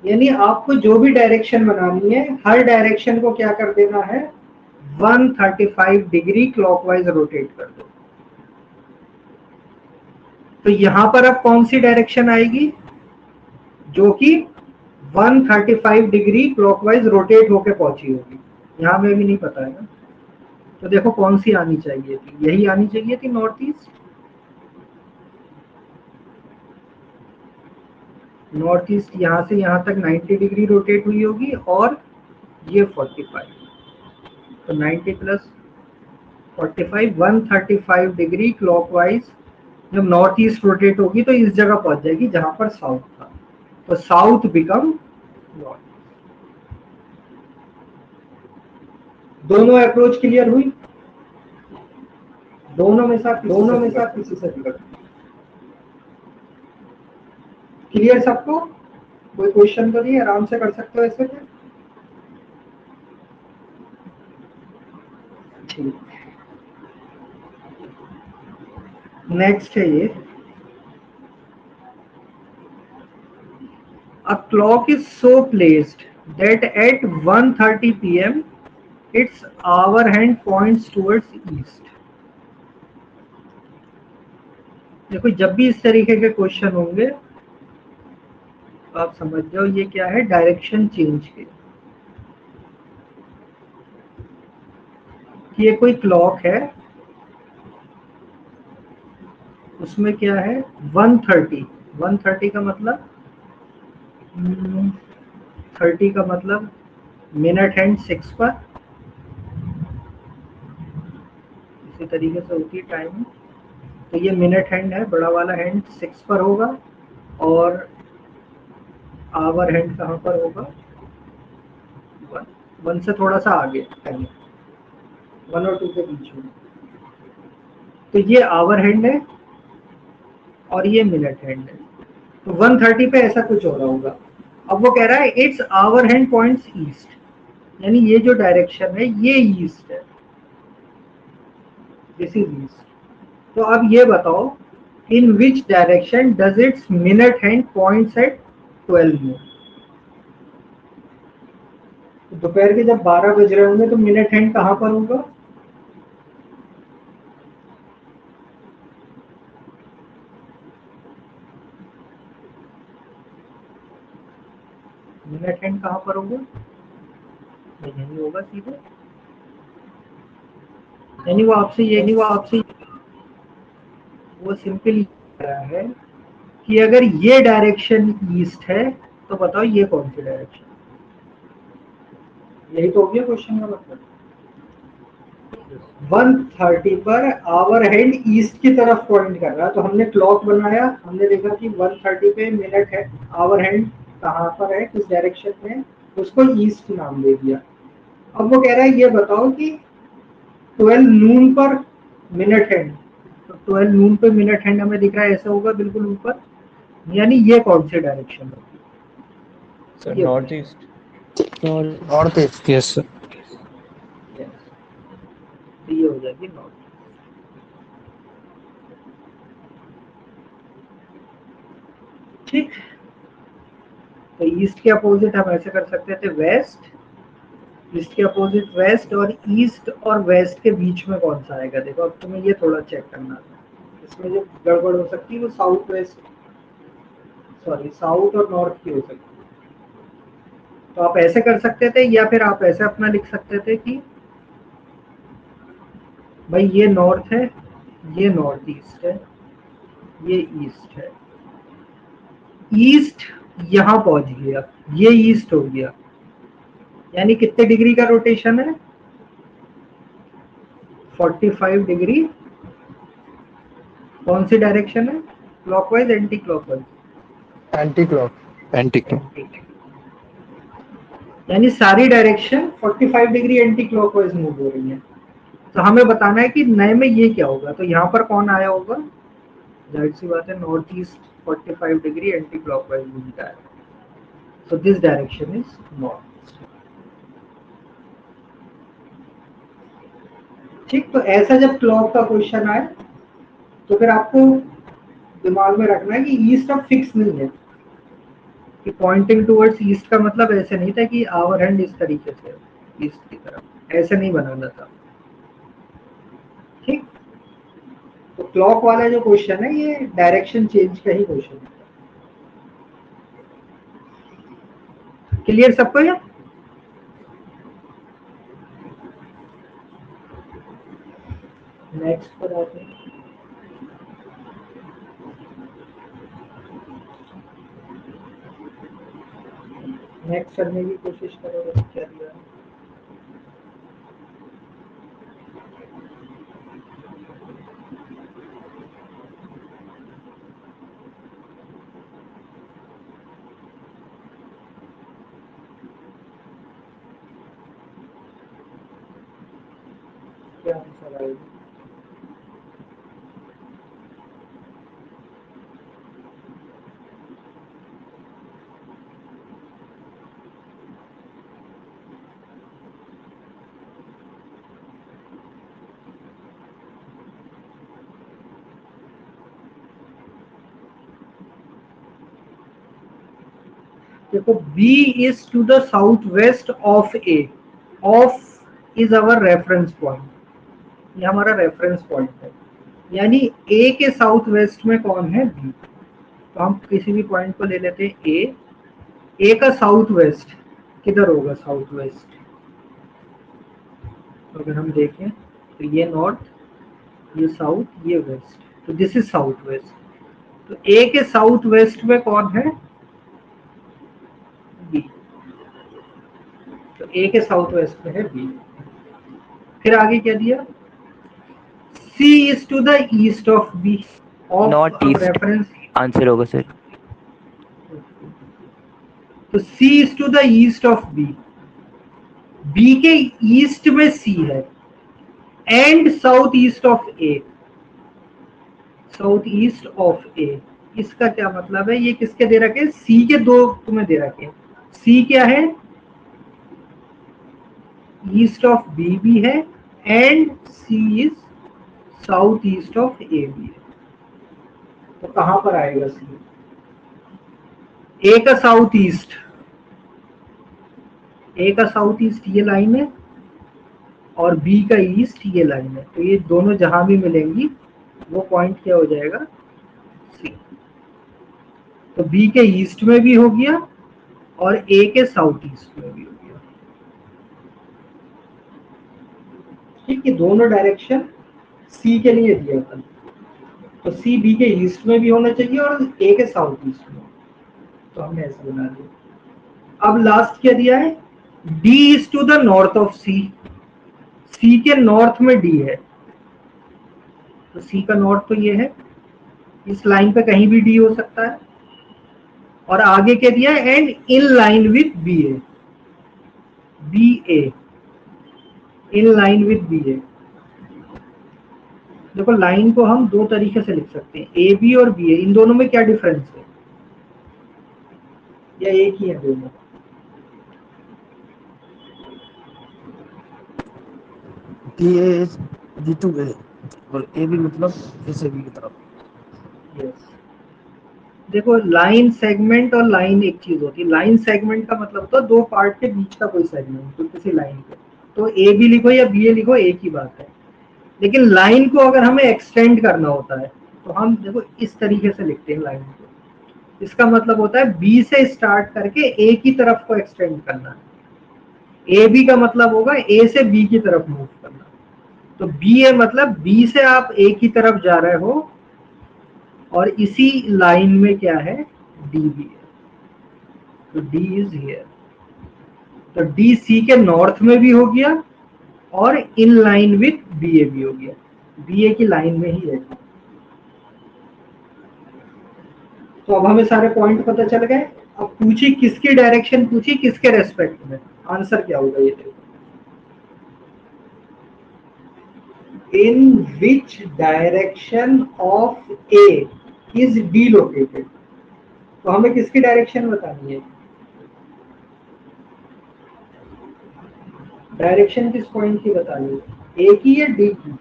यानी आपको जो भी डायरेक्शन बनानी है हर डायरेक्शन को क्या कर देना है, 135 डिग्री क्लॉकवाइज रोटेट कर दो। तो यहां पर अब कौन सी डायरेक्शन आएगी जो कि 135 डिग्री क्लॉकवाइज रोटेट होके पहुंची होगी, यहां में भी नहीं पता है ना। तो देखो कौन सी आनी चाहिए थी, यही आनी चाहिए थी नॉर्थ ईस्ट। नॉर्थ ईस्ट यहां से यहां तक 90 डिग्री रोटेट हुई होगी और ये 45, तो 90 प्लस 45 135 डिग्री क्लॉकवाइज जब नॉर्थ ईस्ट रोटेट होगी तो इस जगह पहुंच जाएगी जहां पर साउथ था, तो साउथ बिकम नॉर्थ। दोनों अप्रोच क्लियर हुई, दोनों में साथ किसी से भी क्लियर सबको, कोई क्वेश्चन तो नहीं, आराम से कर सकते हो ऐसे। ठीक, नेक्स्ट है ये, a clock is so placed that at 1:30 p.m. its hour hand points towards east। देखो जब भी इस तरीके के क्वेश्चन होंगे तो आप समझ जाओ ये क्या है, डायरेक्शन चेंज के। ये कोई क्लॉक है, उसमें क्या है 1:30, 1:30 का मतलब 30 का मतलब मिनट हैंड 6 पर, इसी तरीके से होती है टाइमिंग। तो ये मिनट हैंड है, बड़ा वाला हैंड 6 पर होगा और आवर हैंड कहाँ पर होगा, 1 से थोड़ा सा आगे, पहले 1 और 2 के बीच में। तो ये आवर हैंड है और ये मिनट हैंड है। तो 1:30 पे ऐसा कुछ हो रहा होगा। अब वो कह रहा है it's our hand points east, यानी ये जो डायरेक्शन है ये ईस्ट है, दिस इज ईस्ट। तो अब ये बताओ in which direction does its minute hand points at 12 noon. दोपहर के जब 12 बज रहे होंगे तो मिनट हैंड कहाँ पर होगा, मिनट हैंड कहाँ पर होगा, यही होगा सीधे। यानी वो आपसे वो सिंपल कह रहा है कि अगर ये डायरेक्शन ईस्ट है तो बताओ ये कौन सी डायरेक्शन, यही तो हो गया क्वेश्चन का मतलब। 1:30 पर आवर हैंड ईस्ट की तरफ पॉइंट कर रहा है, तो हमने क्लॉक बनाया, हमने देखा कि 1:30 पे मिनट है, आवर हैंड कहाँ पर है, किस डायरेक्शन में, उसको ईस्ट नाम दे दिया। अब वो कह रहा है ये बताओ कि 12 नून पर मिनट हैंड, तो 12 नून पे मिनट हैंड हमें दिख रहा है, ऐसा होगा बिल्कुल ऊपर, यानी ये कौन सी डायरेक्शन होगी, सर ये north east. North east. Yes sir. yes, तो ये हो जाएगी नॉर्थ। ठीक, तो ईस्ट के अपोजिट हम ऐसे कर सकते थे वेस्ट, ईस्ट के अपोजिट वेस्ट, और ईस्ट और वेस्ट के बीच में कौन सा आएगा। देखो अब तुम्हें ये थोड़ा चेक करना है, इसमें जो गड़बड़ हो सकती है वो साउथ वेस्ट, सॉरी साउथ और नॉर्थ की हो सकती है। तो आप ऐसे कर सकते थे, या फिर आप ऐसे अपना लिख सकते थे कि भाई ये नॉर्थ है, ये नॉर्थ ईस्ट है, ये ईस्ट है, ईस्ट यहाँ पहुंच गया, ये ईस्ट हो गया, यानी कितने डिग्री का रोटेशन है, 45 डिग्री। कौन सी डायरेक्शन है, clockwise anti clockwise, anti clock. Anti clock. यानी सारी direction 45 degree anti clockwise move हो रही है। तो हमें बताना है कि नए में ये क्या होगा, तो यहाँ पर कौन आया होगा, जाहिर सी बात है north east 45 degree anti clockwise घूमता है, so this direction is north। ठीक, तो ऐसा जब क्लॉक का क्वेश्चन आए तो फिर आपको दिमाग में रखना है कि ईस्ट अब फिक्स नहीं है, कि पॉइंटिंग टुवर्ड्स ईस्ट का मतलब ऐसे नहीं था कि आवर हैंड इस तरीके से ईस्ट की तरफ, ऐसे नहीं बनाना था। ठीक, तो क्लॉक वाला जो क्वेश्चन है ये डायरेक्शन चेंज का ही क्वेश्चन है। क्लियर सबको ये, नेक्स्ट पर आते हैं। नेक्स्ट करने की कोशिश करोगे, क्या दिया है? क्या आंसर आएगा, देखो B is to the south west of A. Of is our reference point, ये हमारा रेफरेंस पॉइंट है, यानी A के साउथ वेस्ट में कौन है? B. तो हम किसी भी पॉइंट को ले लेते हैं A का साउथ वेस्ट किधर होगा? South west. तो अगर हम देखें तो ये नॉर्थ, ये साउथ, ये वेस्ट, तो दिस इज साउथ वेस्ट. तो A के साउथ वेस्ट में कौन है? B. तो A के साउथ वेस्ट में है B. फिर आगे क्या दिया? C is to the east of B. Of not east reference. Answer होगा सर. तो C is to the east of B. B के ईस्ट में C है and south east of A. South east of A. इसका क्या मतलब है? ये किसके दे रखे? C के दो तुम्हें दे रखे. C क्या है? ईस्ट ऑफ B भी है and C is south east of A भी है. तो कहां पर आएगा C? A का साउथ ईस्ट, A का साउथ ईस्ट ये लाइन है और B का ईस्ट ये लाइन है. तो ये दोनों जहां भी मिलेंगी वो पॉइंट क्या हो जाएगा? C. तो B के ईस्ट में भी हो गया और A के साउथ ईस्ट में भी हो गया. ठीक है, दोनों डायरेक्शन C के लिए दिया था. तो C B के ईस्ट में भी होना चाहिए और A के साउथ ईस्ट में. तो हमने ऐसा बना दिया. अब लास्ट क्या दिया है? D is to the north of C. C के नॉर्थ में D है. तो C का नॉर्थ तो ये है, इस लाइन पे कहीं भी D हो सकता है. और आगे क्या दिया है? And in line with BA. BA in line with BA. देखो लाइन को हम दो तरीके से लिख सकते हैं, AB और BA. इन दोनों में क्या डिफरेंस है? या एक ही है दोनों? DA इज D2A और AB मतलब इसे B की तरफ. यस. देखो लाइन सेगमेंट और लाइन एक चीज होती है. लाइन सेगमेंट का मतलब तो दो पार्ट के बीच का कोई सेगमेंट, तो किसी लाइन पे. तो AB लिखो या BA लिखो एक ही बात है. लेकिन लाइन को अगर हमें एक्सटेंड करना होता है तो हम देखो इस तरीके से लिखते हैं लाइन को. इसका मतलब होता है B से स्टार्ट करके A की तरफ को एक्सटेंड करना है. AB का मतलब होगा A से B की तरफ मूव करना. तो BA मतलब B से आप A की तरफ जा रहे हो और इसी लाइन में क्या है? D भी है. तो D इज हियर. तो D C के नॉर्थ में भी हो गया और इन लाइन विथ BA भी हो गया. BA की लाइन में ही है. तो अब हमें सारे पॉइंट पता चल गए. अब पूछी किसकी डायरेक्शन, पूछी किसके रेस्पेक्ट में. आंसर क्या होगा? ये देखो, in which direction of A is D located. तो हमें किसकी डायरेक्शन बतानी है? डायरेक्शन किस पॉइंट की बतानी है? A की या D की?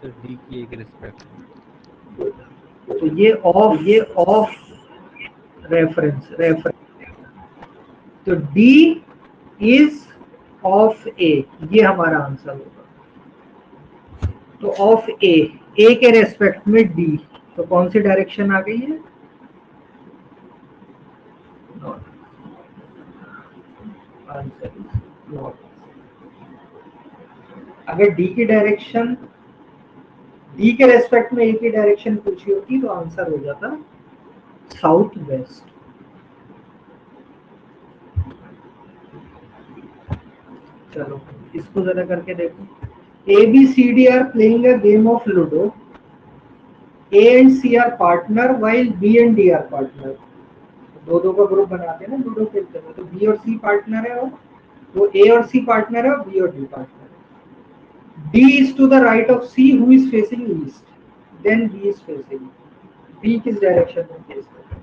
सर डी की एक रिस्पेक्ट. तो ये ऑफ रेफरेंस. तो D इज ऑफ A, ये हमारा आंसर होगा. तो ऑफ A के रेस्पेक्ट में D, तो कौन सी डायरेक्शन आ गई है? नॉर्थ. Answer is north. अगर D की डायरेक्शन, D के रेस्पेक्ट में A की डायरेक्शन पूछी होती तो आंसर हो जाता साउथ वेस्ट. चलो इसको जरा करके देखो. ABCD are playing a game of ludo. A and C are partner while B and D are partner. दो दो का ग्रुप बनाते हैं ना लूडो खेलते हैं. तो B और C पार्टनर है और वो A और C पार्टनर है और B और D पार्टनर है. D is to the right of C who is facing east. Then B is facing. B किस डायरेक्शन में फेस कर रहा है?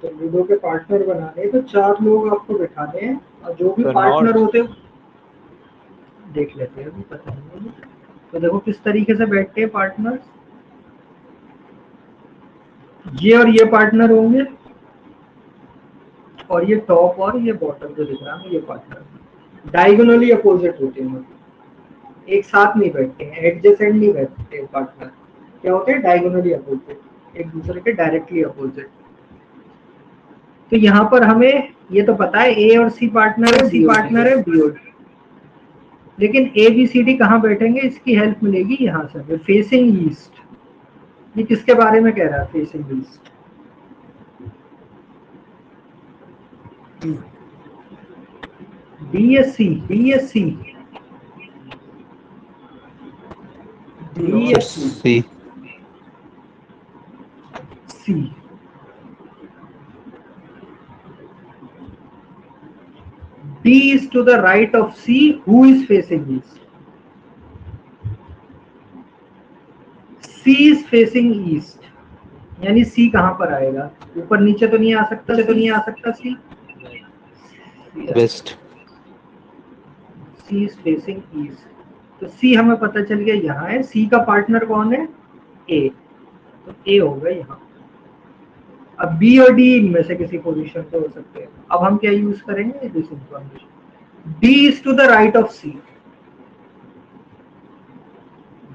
तो लूडो के पार्टनर बनाने हैं, तो 4 लोग आपको बिठाने हैं और जो भी तो पार्टनर नॉट होते हैं देख लेते हैं, अभी पता नहीं है मुझे। तो देखो किस तरीके से बैठते हैं पार्टनर, ये और ये पार्टनर होंगे और ये टॉप और ये बॉटम जो दिख रहा है ये पार्टनर डायगोनली अपोजिट होते हैं, मतलब एक साथ नहीं बैठते हैं, एडजेसेंट नहीं बैठते पार्टनर, क्या होते हैं डायगोनली अपोजिट, एक दूसरे के डायरेक्टली अपोजिट। तो यहाँ पर हमें ये तो पता है ए और सी पार्टनर है, बी और डी, लेकिन ए बी सी डी कहाँ बैठेंगे इसकी हेल्प मिलेगी यहाँ से, फेसिंग ईस्ट। ये किसके बारे में कह रहा है facing east? D S C, D S C, D S C. C. D is to the right of C. Who is facing east? C is facing east. यानी C कहाँ पर आएगा? ऊपर नीचे तो नहीं आ सकता, C. West. C is facing east. तो C हमें पता चल गया यहाँ है। C का पार्टनर कौन है? A. तो A होगा यहाँ। अब B और D इनमें से किसी पोजीशन पे हो सकते हैं। अब हम क्या यूज करेंगे? This information. D is to the right of C.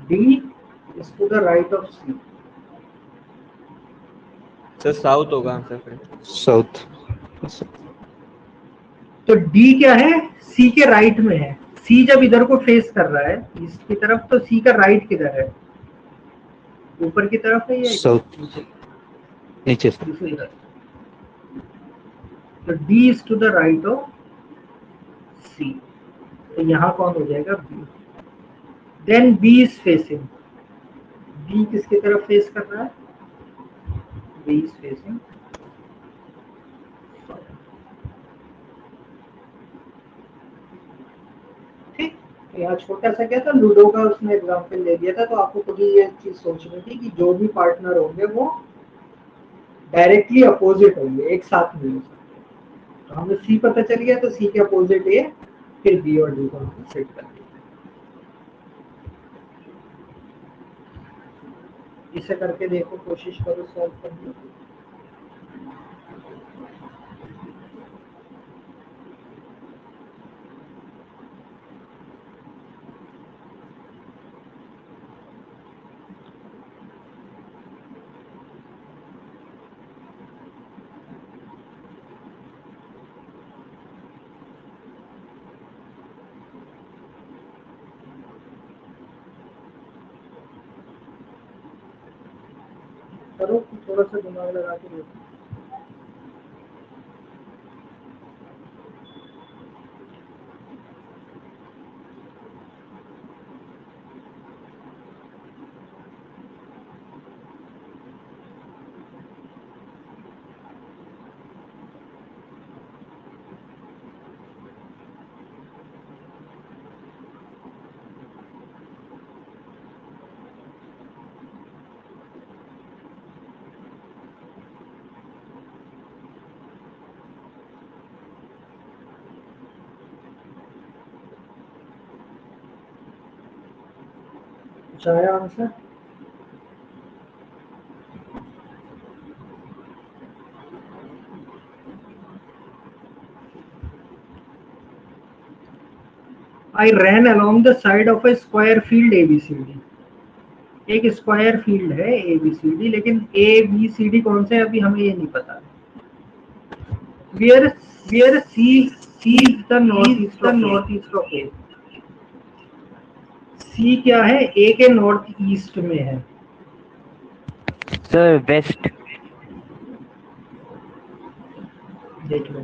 D is to the right of C. Sir south होगा आंसर फिर। South. तो D क्या है? C के राइट में है। C जब इधर को फेस कर रहा है ईस्ट की तरफ, तो C का राइट किधर है? ऊपर की तरफ है या South. नीचे। दूसरी तरफ? तो D is to the right of C. तो यहाँ कौन हो जाएगा? B. Then B is facing. B किसकी तरफ फेस कर रहा है? B is facing. ठीक, यहाँ छोटा सा क्या था, लूडो का उसने एग्जांपल ले दिया था, तो आपको खुद ही ये चीज सोचनी थी कि जो भी पार्टनर होंगे वो डायरेक्टली अपोजिट होंगे, एक साथ नहीं हो सकते। तो हमें सी पता चल गया, तो सी के अपोजिट ए, फिर बी और डी को हमने सेट कर दिया। इसे करके देखो, कोशिश करो सॉल्व करने की। करो, थोड़ा सा दिमाग लगा के देखो। कुछ आया answer? I ran along the side of a square field ABCD. एक स्क्वायर फील्ड है ABCD, लेकिन ABCD कौन से अभी हमें ये नहीं पता। Where C is the northeast of A. C क्या है? A के नॉर्थ ईस्ट में है। Sir, West. देख लो,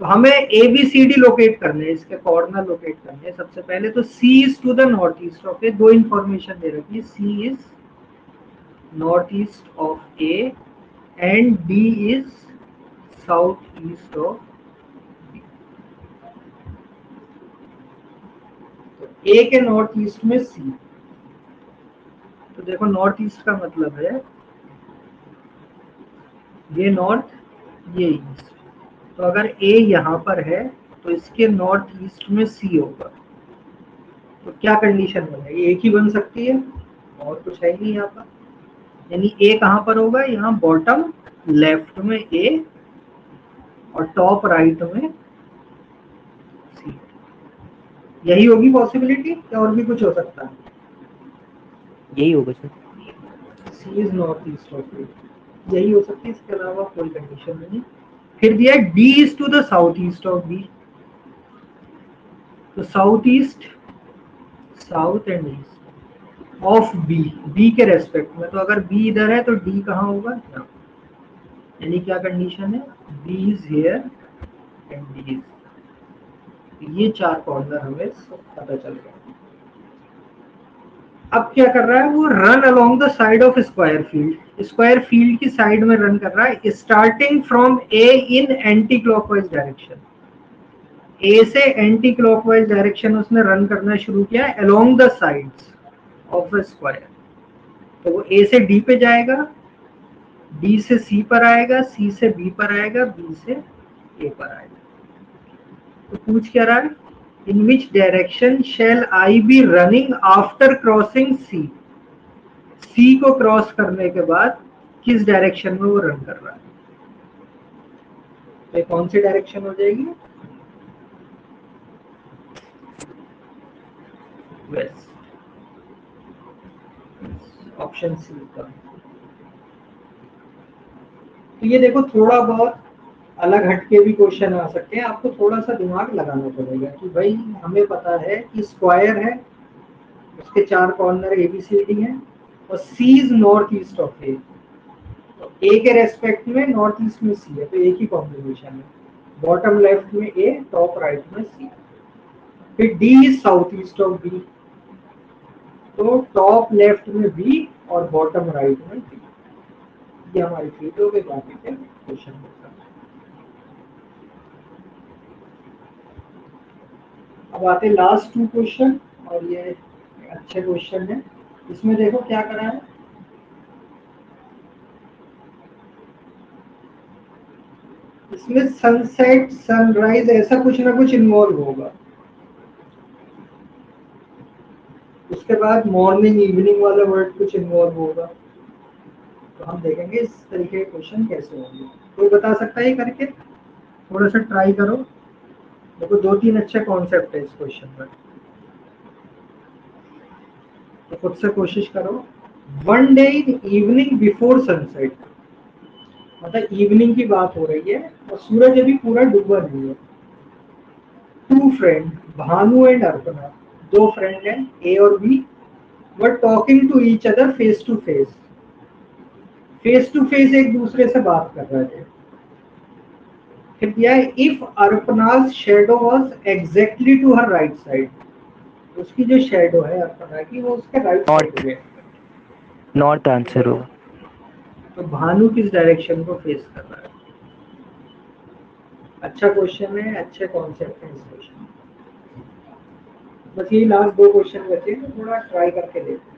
तो हमें ABCD लोकेट करने हैं, इसके कॉर्नर लोकेट करने हैं। सबसे पहले तो C is to the north east of A, दो इंफॉर्मेशन दे रखी है, C is north east of A and D is south east of B। तो A के नॉर्थ ईस्ट में C, तो देखो नॉर्थ ईस्ट का मतलब है ये नॉर्थ, ये ईस्ट। तो अगर ए यहाँ पर है तो इसके नॉर्थ ईस्ट में सी होगा। तो क्या कंडीशन बनेगी? एक ही बन सकती है, और कुछ है नहीं यहाँ पर। यानी ए कहाँ पर होगा? यहाँ बॉटम लेफ्ट में ए और टॉप राइट में सी। यही होगी पॉसिबिलिटी, या और भी कुछ हो सकता है? यही होगा sir. C is north east of A, यही हो सकती है, इसके अलावा कोई कंडीशन नहीं। फिर दिया D is to the south east of B. तो south east, south and east of B, B के रेस्पेक्ट में। तो अगर बी इधर है तो डी कहाँ होगा? यहाँ। यानी क्या कंडीशन है? B is here and D is. ये चार कॉर्नर हमें पता चल गया। अब क्या कर रहा है वो? Run along the side of square field. Square field की साइड में रन कर रहा है, starting from A in anti clockwise direction. A से एंटी क्लॉकवाइज डायरेक्शन उसने रन करना शुरू किया along the sides of the square. तो वो ए से डी पे जाएगा, डी से सी पर आएगा, सी से बी पर आएगा, बी से ए पर आएगा। तो पूछ क्या रहा है? In which direction shall I be running after crossing C. C को क्रॉस करने के बाद किस डायरेक्शन में वो रन कर रहा है? तो कौन सी डायरेक्शन हो जाएगी? वेस्ट, ऑप्शन सी का। तो ये देखो, थोड़ा बहुत अलग हटके भी क्वेश्चन आ सकते हैं। आपको थोड़ा सा दिमाग लगाना पड़ेगा कि भाई हमें पता है कि स्क्वायर है, उसके चार corner A B C D हैं, और C is north east of A. तो ए के रेस्पेक्ट में नॉर्थ ईस्ट में सी है, तो एक ही कॉम्बिनेशन है। बॉटम लेफ्ट में ए, टॉप राइट में सी। फिर D is south east of B, तो टॉप लेफ्ट में बी और बॉटम राइट में डी। ये हमारी फीट हो गई। बाकी के क्वेश्चन होता है। अब आते लास्ट टू क्वेश्चन, और ये अच्छे क्वेश्चन है। इसमें देखो क्या करा है। इसमें सनसेट, सनराइज, ऐसा कुछ ना कुछ इन्वॉल्व होगा। उसके बाद मॉर्निंग इवनिंग वाला वर्ड कुछ इन्वॉल्व होगा। तो हम देखेंगे इस तरीके के क्वेश्चन कैसे होंगे। कोई बता सकता है ये करके? थोड़ा सा ट्राई करो। देखो दो तीन अच्छे कॉन्सेप्ट है इस क्वेश्चन में, तो खुद से कोशिश करो। One day in evening before sunset, मतलब इवनिंग की बात हो रही है और सूरज अभी पूरा डूबा नहीं है। Two friend, Bhanu and Arpana, दो फ्रेंड हैं ए और B, were talking to each other face to face. Face to face एक दूसरे से बात कर रहे थे। फिर दिया है if Arpana's shadow was exactly to her right side. उसकी जो शेडो है अर्पणा की, वो उसके राइट साइड में। नॉर्थ आंसर होगा। तो भानु किस डायरेक्शन को फेस कर रहा है? अच्छा क्वेश्चन है, अच्छे कॉन्सेप्ट है इस क्वेश्चन। बस यही लास्ट दो क्वेश्चन बचे हैं, थोड़ा ट्राई करके देखते हैं।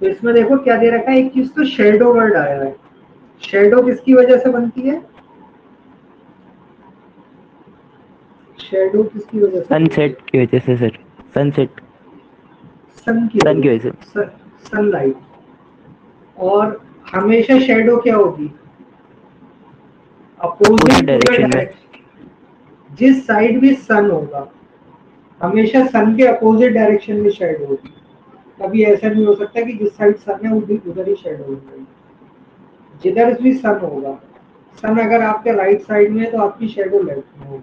तो इसमें देखो क्या दे रखा है। एक चीज तो शेडो वर्ड आया है। शेडो किसकी वजह से बनती है? शेडो किसकी वजह से? सनसेट की वजह से सर। सनसेट, सन की सन की वजह वजह से। सनलाइट। और हमेशा शेडो क्या होगी? अपोजिट डायरेक्शन में। जिस साइड भी सन होगा, हमेशा सन के अपोजिट डायरेक्शन में शेडो होगी। कभी ऐसा नहीं हो सकता कि जिस साइड सन है उधर ही शेडो होगी। जिधर भी सन होगा, सन अगर आपके राइट साइड में है तो आपकी शेडो लेफ्ट में होगी।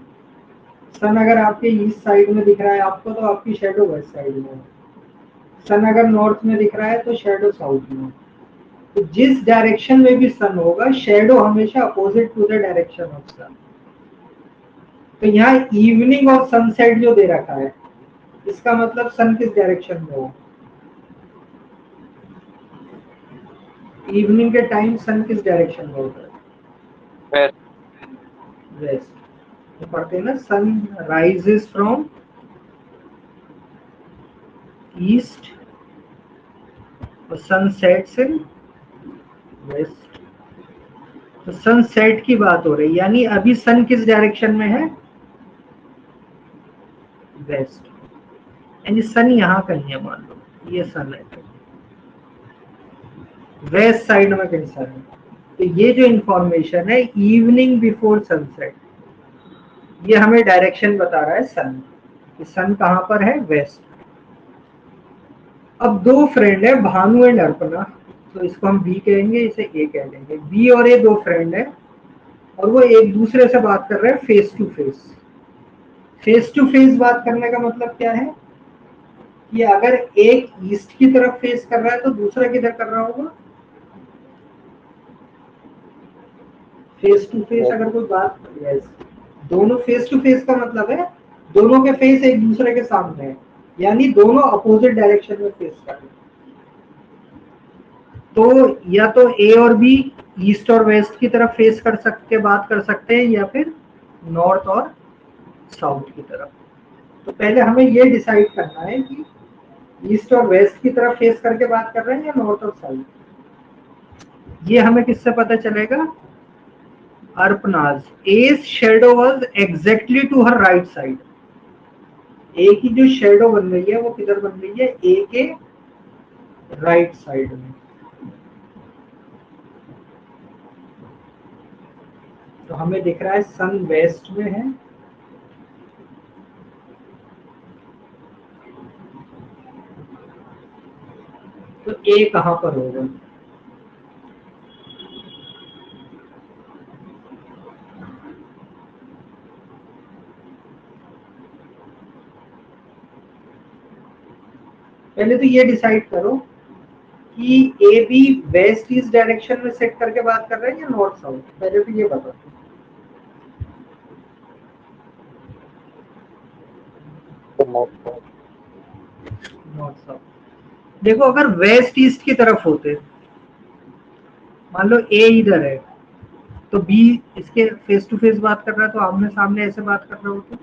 सन अगर आपके ईस्ट साइड में दिख रहा है आपको, तो आपकी शेडो वेस्ट साइड में होगी। सन अगर नॉर्थ में दिख रहा है तो शेडो साउथ में। तो जिस डायरेक्शन में भी सन होगा, शेडो हमेशा opposite to the direction of sun. तो यहाँ इवनिंग और सनसेट जो दे रखा है, इसका मतलब सन किस डायरेक्शन में हो? इवनिंग के टाइम सन किस डायरेक्शन में होता है? वेस्ट। तो पढ़ते हैं ना, सन राइजेस फ्रॉम ईस्ट और सन सेट्स इन वेस्ट। तो सन सेट की बात हो रही, यानी अभी सन किस डायरेक्शन में है? वेस्ट। यानी सन यहाँ कहीं है, मान लो ये सन है, वेस्ट साइड में कहीं सन है। तो ये जो इंफॉर्मेशन है इवनिंग बिफोर सनसेट, ये हमें डायरेक्शन बता रहा है सन, कि सन कहाँ पर है? वेस्ट। अब दो फ्रेंड है, भानु एंड अर्पणा, तो इसको हम बी कहेंगे, इसे ए कह लेंगे। बी और ए दो फ्रेंड है और वो एक दूसरे से बात कर रहे हैं face to face. Face to face बात करने का मतलब क्या है कि अगर एक ईस्ट की तरफ फेस कर रहा है तो दूसरा किधर कर रहा होगा? Face to face. अगर कोई बात, यस, दोनों फेस टू फेस का मतलब है दोनों के फेस एक दूसरे के सामने है, यानी दोनों अपोजिट डायरेक्शन में फेस कर रहे हैं। तो या तो ए और बी ईस्ट और वेस्ट की तरफ फेस कर सकते, बात कर सकते हैं, या फिर नॉर्थ और साउथ की तरफ। तो पहले हमें ये डिसाइड करना है कि ईस्ट और वेस्ट की तरफ फेस करके बात कर रहे हैं या नॉर्थ और साउथ। ये हमें किससे पता चलेगा? Arpana's A's shadow was exactly to her right side. A की जो शेडो बन रही है वो किधर बन रही है? ए के राइट साइड में। तो हमें दिख रहा है सन वेस्ट में है, तो ए कहां पर होगा? पहले तो ये डिसाइड करो कि A B west east direction में सेट करके बात कर रहे हैं या नॉर्थ साउथ। पहले तो ये बताओ। North south. देखो अगर वेस्ट ईस्ट की तरफ होते, मान लो ए इधर है तो बी इसके फेस टू फेस बात कर रहा है, तो आमने सामने ऐसे बात कर रहे होते,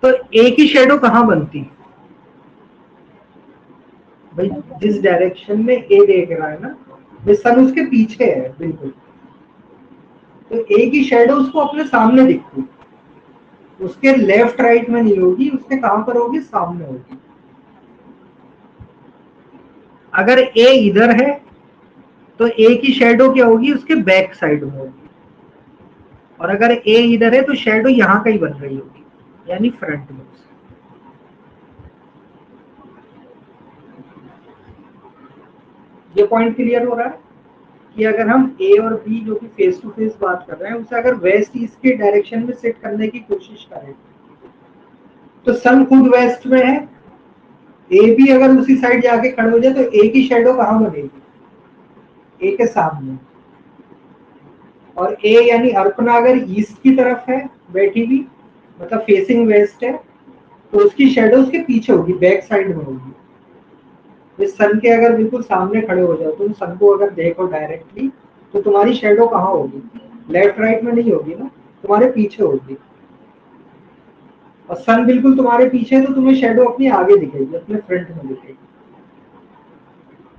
तो ए की शेडो कहां बनती? भाई जिस डायरेक्शन में ए देख रहा है ना, भाई सन उसके पीछे है बिल्कुल, तो ए की शेडो उसको अपने सामने दिखती, उसके लेफ्ट राइट में नहीं होगी, उसके कहां पर होगी? सामने होगी। अगर ए इधर है तो ए की शेडो क्या होगी? उसके बैक साइड में होगी, और अगर ए इधर है तो शेडो यहां कहीं बन रही होगी, यानी फ्रंट में। ये पॉइंट क्लियर हो रहा है कि अगर हम ए और बी जो कि फेस टू फेस बात कर रहे हैं उसे अगर वेस्ट ईस्ट के डायरेक्शन में सेट करने की कोशिश करें तो सन खुद वेस्ट में है, ए भी अगर उसी साइड जाके खड़े हो जाए तो ए की शेडो कहां बनेगी? ए के सामने। और ए यानी अर्पणा अगर ईस्ट की तरफ है बैठी हुई, मतलब फेसिंग वेस्ट है, तो उसकी शेडो उसके पीछे होगी, बैक साइड में होगी। सन के अगर बिल्कुल सामने खड़े हो जाओ, तुम सन को अगर देखो डायरेक्टली, तो तुम्हारी शेडो कहाँ होगी? लेफ्ट राइट में नहीं होगी ना, तुम्हारे पीछे होगी। और सन बिल्कुल तुम्हारे पीछे है तो तुम्हें शेडो अपनी आगे दिखेगी, अपने फ्रंट में दिखेगी।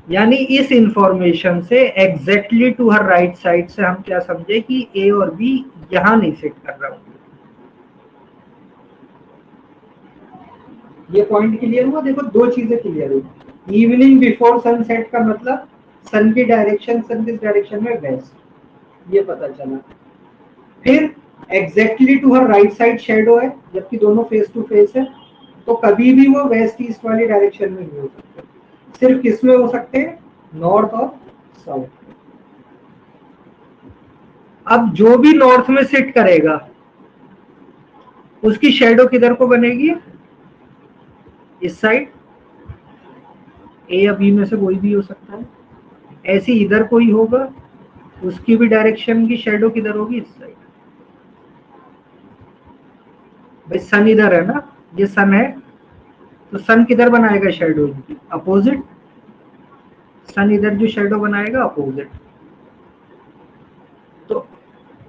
यानी इस इंफॉर्मेशन से exactly to her right side से हम क्या समझे कि ए और बी यहां नहीं सेट कर रहा हूं। ये पॉइंट क्लियर हुआ? देखो दो चीजें क्लियर हुई। इवनिंग बिफोर सनसेट का मतलब सन की डायरेक्शन, सन किस डायरेक्शन में? वेस्ट, ये पता चला। फिर exactly to her right side shadow है, जबकि दोनों फेस टू फेस है, तो कभी भी वो वेस्ट ईस्ट वाली डायरेक्शन में नहीं हो सकते, सिर्फ किस में हो सकते हैं? नॉर्थ और साउथ। अब जो भी नॉर्थ में सिट करेगा उसकी शेडो किधर को बनेगी? इस साइड। ए या बी में से कोई भी हो सकता है। ऐसे इधर कोई होगा, उसकी भी डायरेक्शन की शेडो किधर होगी? इस साइड। भाई सन इधर है ना, ये सन है, तो सन किधर बनाएगा शेडो? इनकी अपोजिट। सन इधर जो शेडो बनाएगा अपोजिट। तो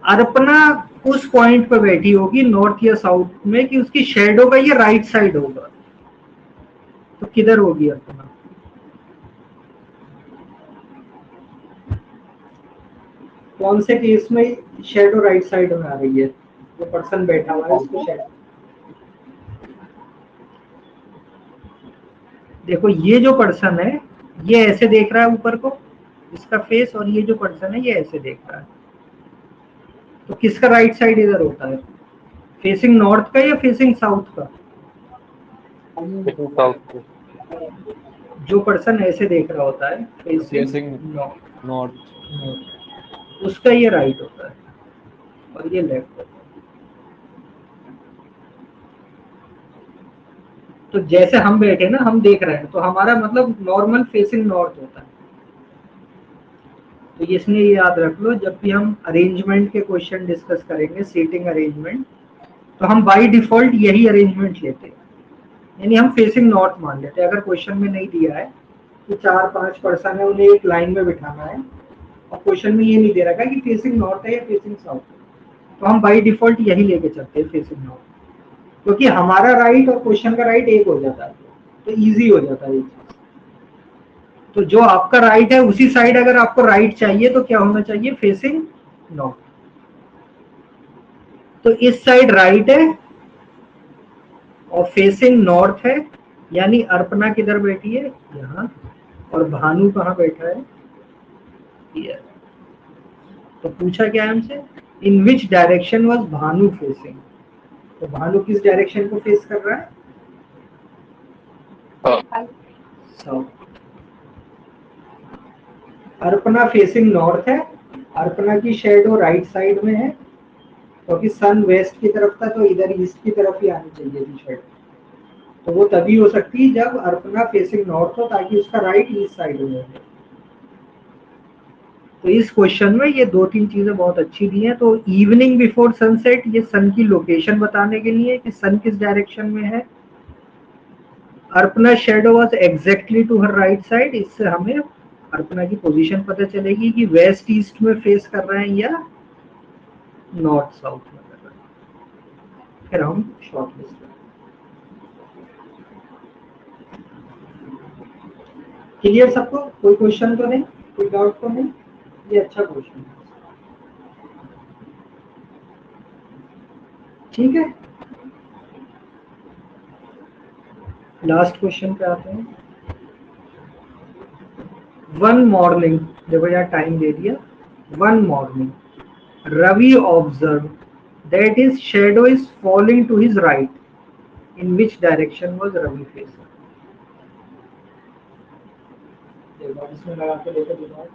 अर्पणा उस पॉइंट पर बैठी होगी नॉर्थ या साउथ में कि उसकी शेडो का ये राइट साइड होगा, तो किधर होगी अर्पणा? कौन से केस में शेडो राइट साइड में आ रही है? जो पर्सन बैठा हुआ है उसको शेडो, देखो ये जो पर्सन है ये ऐसे देख रहा है ऊपर को, इसका फेस, और ये जो पर्सन है ये ऐसे देख रहा है, तो किसका राइट साइड इधर होता है? फेसिंग नॉर्थ का या फेसिंग साउथ का? साउथ जो पर्सन ऐसे देख रहा होता है फेसिंग फेसिंग नॉर्थ, नॉर्थ। उसका ये राइट होता है और ये लेफ्ट होता है। तो जैसे हम बैठे ना, हम देख रहे हैं, तो हमारा मतलब नॉर्मल फेसिंग नॉर्थ होता है। तो इसलिए ये याद रख लो, जब भी हम अरेंजमेंट के क्वेश्चन डिस्कस करेंगे, सीटिंग अरेंजमेंट, तो हम बाय डिफॉल्ट यही अरेंजमेंट लेते हैं, यानी हम फेसिंग नॉर्थ मान लेते हैं। अगर क्वेश्चन में नहीं दिया है कि 4-5 पर्सन है उन्हें एक लाइन में बिठाना है और क्वेश्चन में ये नहीं दे रखा कि फेसिंग नॉर्थ है या फेसिंग साउथ है, तो हम बाय डिफॉल्ट यही लेके चलते हैं, फेसिंग नॉर्थ, क्योंकि हमारा राइट और क्वेश्चन का राइट एक हो जाता है, तो इजी हो जाता है ये चीज। तो जो आपका राइट है उसी साइड अगर आपको राइट चाहिए तो क्या होना चाहिए? Facing north. तो इस साइड राइट है और फेसिंग नॉर्थ है, यानी अर्पणा किधर बैठी है? यहाँ, और भानु कहाँ बैठा है? Here। तो पूछा क्या हमसे? In which direction was Bhanu facing? तो भानु किस डायरेक्शन को फेस कर रहा है? साउथ। अर्पणा फेसिंग नॉर्थ है, अर्पणा की शेडो राइट साइड में है, क्योंकि सन वेस्ट की तरफ था तो इधर ईस्ट की तरफ ही आनी चाहिए थी शेडो। तो वो तभी हो सकती है जब अर्पणा फेसिंग नॉर्थ हो, ताकि उसका राइट ईस्ट साइड में हो। तो इस क्वेश्चन में ये 2-3 चीजें बहुत अच्छी दी हैं। तो इवनिंग बिफोर सनसेट, ये सन की लोकेशन बताने के लिए कि सन किस डायरेक्शन में है। Arpana shadow was exactly to her right side, इससे हमें अर्पणा की पोजीशन पता चलेगी कि वेस्ट ईस्ट में फेस कर रहे हैं या नॉर्थ साउथ में कर रहे हैं। फिर हम शॉर्ट लिस्ट करें। क्लियर सबको? कोई क्वेश्चन तो नहीं, कोई डाउट तो नहीं? ये अच्छा क्वेश्चन है, ठीक है। लास्ट क्वेश्चन पे आते हैं। वन मॉर्निंग, देखो यार टाइम दे दिया। One morning Ravi observe that his shadow is falling to his right, in which direction was Ravi facing? देखो इसमें लगा के देखो दिमाग।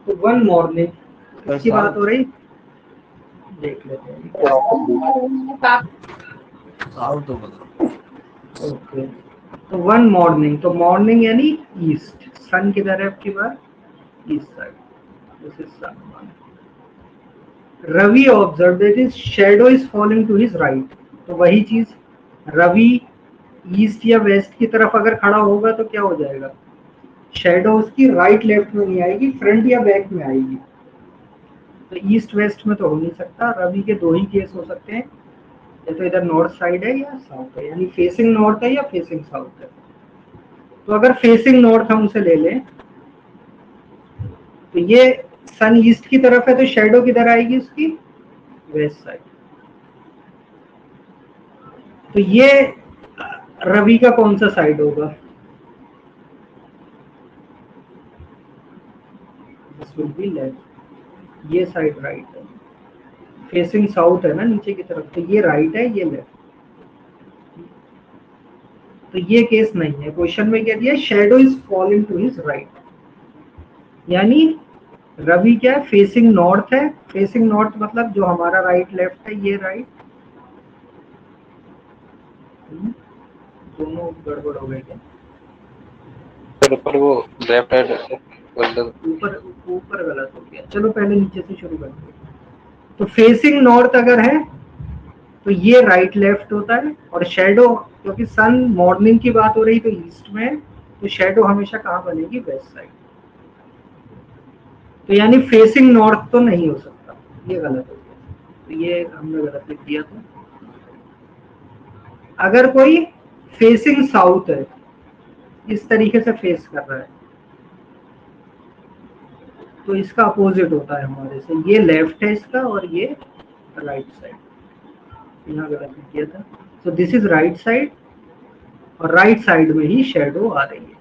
तो वन मॉर्निंग किसकी बात हो रही? देख लेते हैं। ओके, तो वन मॉर्निंग, तो मॉर्निंग यानी ईस्ट, सन किधर है आपकी बात? East side, this is sun. Ravi observe that his shadow is falling to his right, तो वही चीज, रवि ईस्ट या वेस्ट की तरफ अगर खड़ा होगा तो क्या हो जाएगा? शैडो उसकी राइट लेफ्ट में नहीं आएगी, फ्रंट या बैक में आएगी। तो ईस्ट वेस्ट में तो हो नहीं सकता। रवि के 2 ही केस हो सकते हैं, या तो इधर नॉर्थ साइड है या साउथ है, यानी फेसिंग नॉर्थ है या फेसिंग साउथ है। तो अगर फेसिंग नॉर्थ हम उसे ले लें तो ये सन ईस्ट की तरफ है, तो शैडो किधर आएगी उसकी? West side. तो ये रवि का कौन सा साइड होगा? दिस विल बी लेफ्ट, ये साइड राइट है, फेसिंग साउथ है ना नीचे की तरफ, तो ये राइट है, ये लेफ्ट। तो ये केस नहीं है। क्वेश्चन में क्या दिया? Shadow is falling to his right, यानी रवि क्या है? फेसिंग नॉर्थ है। फेसिंग नॉर्थ मतलब जो हमारा राइट लेफ्ट है, ये राइट, दोनों गड़बड़ हो गए क्या? पर वो लेफ्ट हैंड ऊपर ऊपर गलत हो गया। चलो पहले नीचे से शुरू करते हैं। तो फेसिंग नॉर्थ अगर है तो ये राइट लेफ्ट होता है, और शैडो क्योंकि सन मॉर्निंग की बात हो रही तो ईस्ट में, तो शेडो हमेशा कहाँ बनेगी? West side. तो यानी फेसिंग नॉर्थ तो नहीं हो सकता, ये गलत हो गया, तो ये हमने गलत लिख दिया था। अगर कोई फेसिंग साउथ है, इस तरीके से फेस कर रहा है, तो इसका अपोजिट होता है हमारे से, ये लेफ्ट है इसका और ये राइट साइड, यहाँ गलत लिख दिया था। So this is right side, और राइट साइड में ही शेडो आ रही है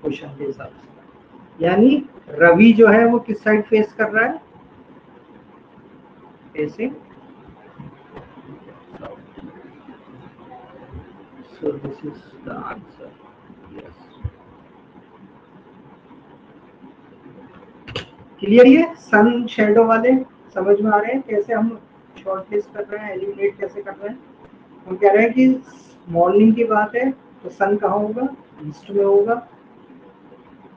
क्वेश्चन के हिसाब से। यानी रवि जो है वो किस साइड फेस कर रहा है? Facing. So this is the answer. Yes, clear? ये सन शेडो वाले समझ में आ रहे हैं कैसे हम शॉर्ट लिस्ट कर रहे हैं, एलिमिनेट कैसे कर रहे हैं? हम कह रहे हैं कि मॉर्निंग की बात है तो सन कहाँ होगा? ईस्ट में होगा,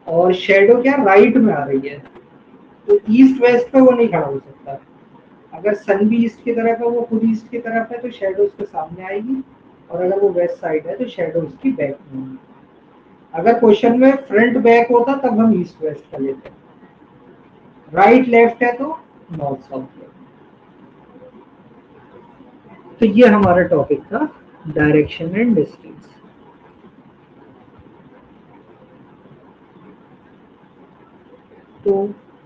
और शेडो क्या राइट में आ रही है, तो ईस्ट वेस्ट पे वो नहीं खड़ा हो सकता। अगर सन भी ईस्ट की तरफ है, वो खुद ईस्ट की तरफ है, तो शेडो उसके सामने आएगी, और अगर वो वेस्ट साइड है तो शेडो उसकी बैक में होगी। अगर क्वेश्चन में फ्रंट बैक होता तब हम ईस्ट वेस्ट का लेते, राइट लेफ्ट है तो नॉर्थ साउथ है। तो ये हमारा टॉपिक था, डायरेक्शन एंड डिस्टेंस। तो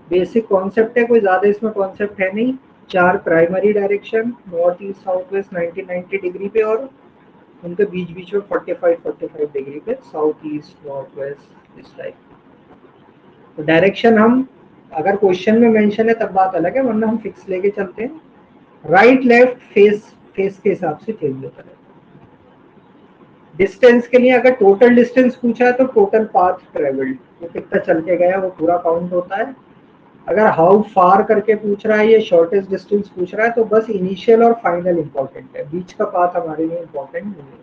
बेसिक कॉन्सेप्ट है, कोई ज्यादा इसमें कॉन्सेप्ट है नहीं। 4 primary direction, north east south west 90-90 degree पे, और उनके बीच बीच में 45-45 डिग्री पे साउथ ईस्ट नॉर्थ वेस्ट इस टाइप। तो डायरेक्शन हम अगर क्वेश्चन में मेंशन है तब बात अलग है, वरना हम फिक्स लेके चलते हैं। राइट लेफ्ट फेस के हिसाब से चेंज होता है। डिस्टेंस के लिए अगर टोटल डिस्टेंस पूछा है तो टोटल पाथ ट्रेवल्ड, वो कितना चल के गया वो पूरा काउंट होता है। अगर हाउ फार करके पूछ रहा है, ये शॉर्टेस्ट डिस्टेंस पूछ रहा है, तो बस इनिशियल और फाइनल इंपॉर्टेंट है, बीच का पाथ हमारे लिए इंपॉर्टेंट नहीं है,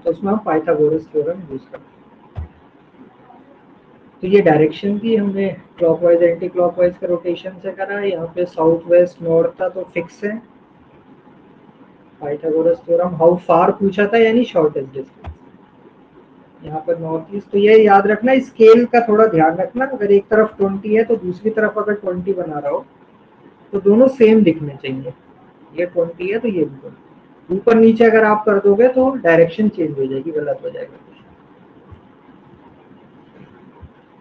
तो उसमें हम पाइथागोरस थ्योरम यूज करते हैं। तो ये डायरेक्शन भी हमने क्लॉकवाइज एंटी क्लॉकवाइज का रोटेशन से करा है। यहाँ पे साउथ वेस्ट नॉर्थ था तो फिक्स है, पाइथागोरस थ्योरम। हाउ फार पूछा था यानी शॉर्टेस्ट डिस्टेंस, यहाँ पर नॉर्थ ईस्ट। तो ये याद रखना, स्केल का थोड़ा ध्यान रखना, अगर एक तरफ 20 है तो दूसरी तरफ अगर 20 बना रहा हो तो दोनों सेम दिखने चाहिए, ये 20 है तो ये भी 20। ऊपर नीचे अगर आप कर दोगे तो डायरेक्शन चेंज हो जाएगी, गलत हो जाएगा।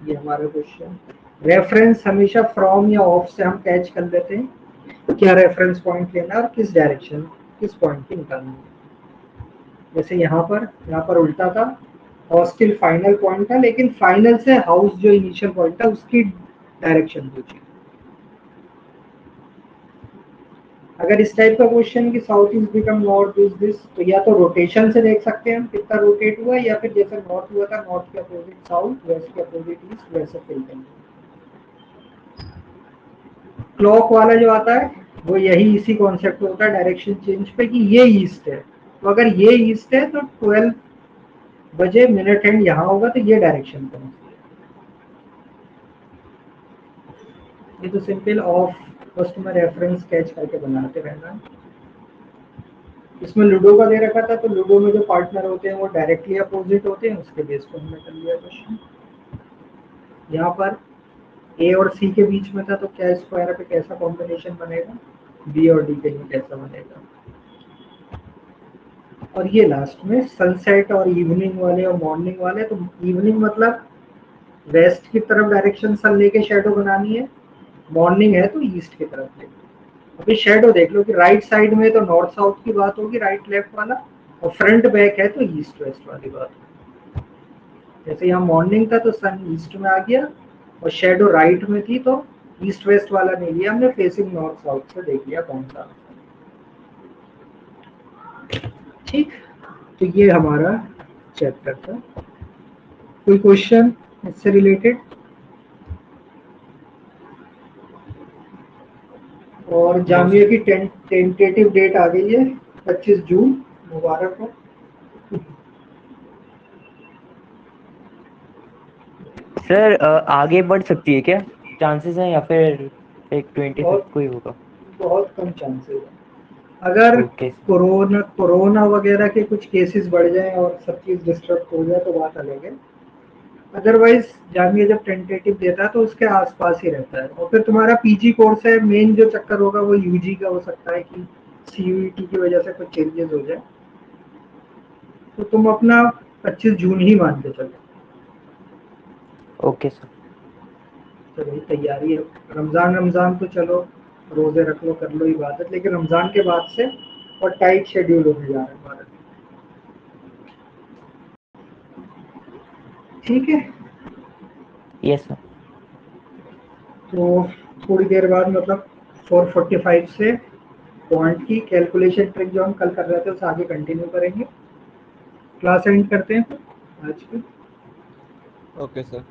ये हमारा क्वेश्चन। रेफरेंस हमेशा फ्रॉम या ऑफ से हम कैच कर लेते हैं, क्या रेफरेंस पॉइंट लेना है और किस डायरेक्शन किस पॉइंट की निकालनी है। जैसे यहाँ पर उल्टा था, हॉस्टिल फाइनल पॉइंट था, लेकिन फाइनल से हाउस जो इनिशियल पॉइंट था उसकी डायरेक्शन पूछी। अगर इस टाइप का क्वेश्चन कि south east become north east this, तो या तो रोटेशन से देख सकते हैं हम कितना रोटेट हुआ, या फिर जैसे नॉर्थ हुआ था नॉर्थ के अपोजिट साउथ, वेस्ट के अपोजिट ईस्ट, वैसे फिल करेंगे। क्लॉक वाला जो आता है वो यही इसी कॉन्सेप्ट में होता है डायरेक्शन चेंज पे, कि ये ईस्ट है, तो अगर ये ईस्ट है तो 12 बजे मिनट हैंड यहाँ होगा, तो ये डायरेक्शन पे। ये तो सिंपल ऑफ फर्स्ट में रेफरेंस कैच करके बनाते रहना। इसमें लूडो का दे रखा था, तो लूडो में जो पार्टनर होते हैं वो डायरेक्टली अपोजिट होते हैं, उसके बेस पर हमने कर लिया क्वेश्चन। यहाँ पर ए और सी के बीच में था, तो क्या स्क्वायर पे कैसा कॉम्बिनेशन बनेगा, बी और डी के लिए कैसा बनेगा। और ये लास्ट में सनसेट और इवनिंग वाले और मॉर्निंग वाले, तो इवनिंग मतलब वेस्ट की तरफ डायरेक्शन सन लेके शेडो बनानी है, मॉर्निंग है तो ईस्ट की तरफ लेके। अभी शेडो देख लो कि राइट साइड में तो नॉर्थ साउथ की बात होगी, राइट लेफ्ट वाला, और फ्रंट बैक है तो ईस्ट वेस्ट वाली बात। जैसे यहाँ मॉर्निंग था तो सन ईस्ट में आ गया, और शेडो राइट में थी तो ईस्ट वेस्ट वाला नहीं लिया हमने, फेसिंग नॉर्थ साउथ से देख लिया कौन सा। ठीक, तो ये हमारा चैप्टर था। कोई क्वेश्चन इससे रिलेटेड? और जामिया की टेंटेटिव डेट आ गई है 25 जून, मुबारक हो। सर आगे बढ़ सकती है क्या, चांसेस हैं, या फिर एक 26 को ही होगा? बहुत कम चांसेस है। अगर ओके कोरोना वगैरह के कुछ केसेस बढ़ जाएं और सब चीज़ डिस्टर्ब हो जाए तो बात अलग है। अदरवाइज जानिए जब टेंटेटिव देता है तो उसके आसपास ही रहता है। और फिर तुम्हारा पीजी कोर्स है, मेन जो चक्कर होगा वो यूजी का हो सकता है कि सीयूईटी की वजह से कुछ चेंजेस हो जाए, तो तुम अपना 25 जून ही मान के चलो। Okay sir. तो वही तैयारी है। रमजान तो चलो रोजे रख लो, कर लो इबादत, लेकिन रमजान के बाद से और टाइट शेड्यूल होने जा रहा है हमारा। ठीक है, यस सर। तो थोड़ी देर बाद मतलब 4:45 से पॉइंट की कैलकुलेशन ट्रिक जो हम कल कर रहे थे उसे आगे कंटिन्यू करेंगे। क्लास एंड करते हैं आज की। Okay sir.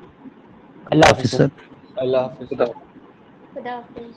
अल्लाह हाफिज़ सर। अल्लाह हाफिज खुदा सर। खुदा हाफिज।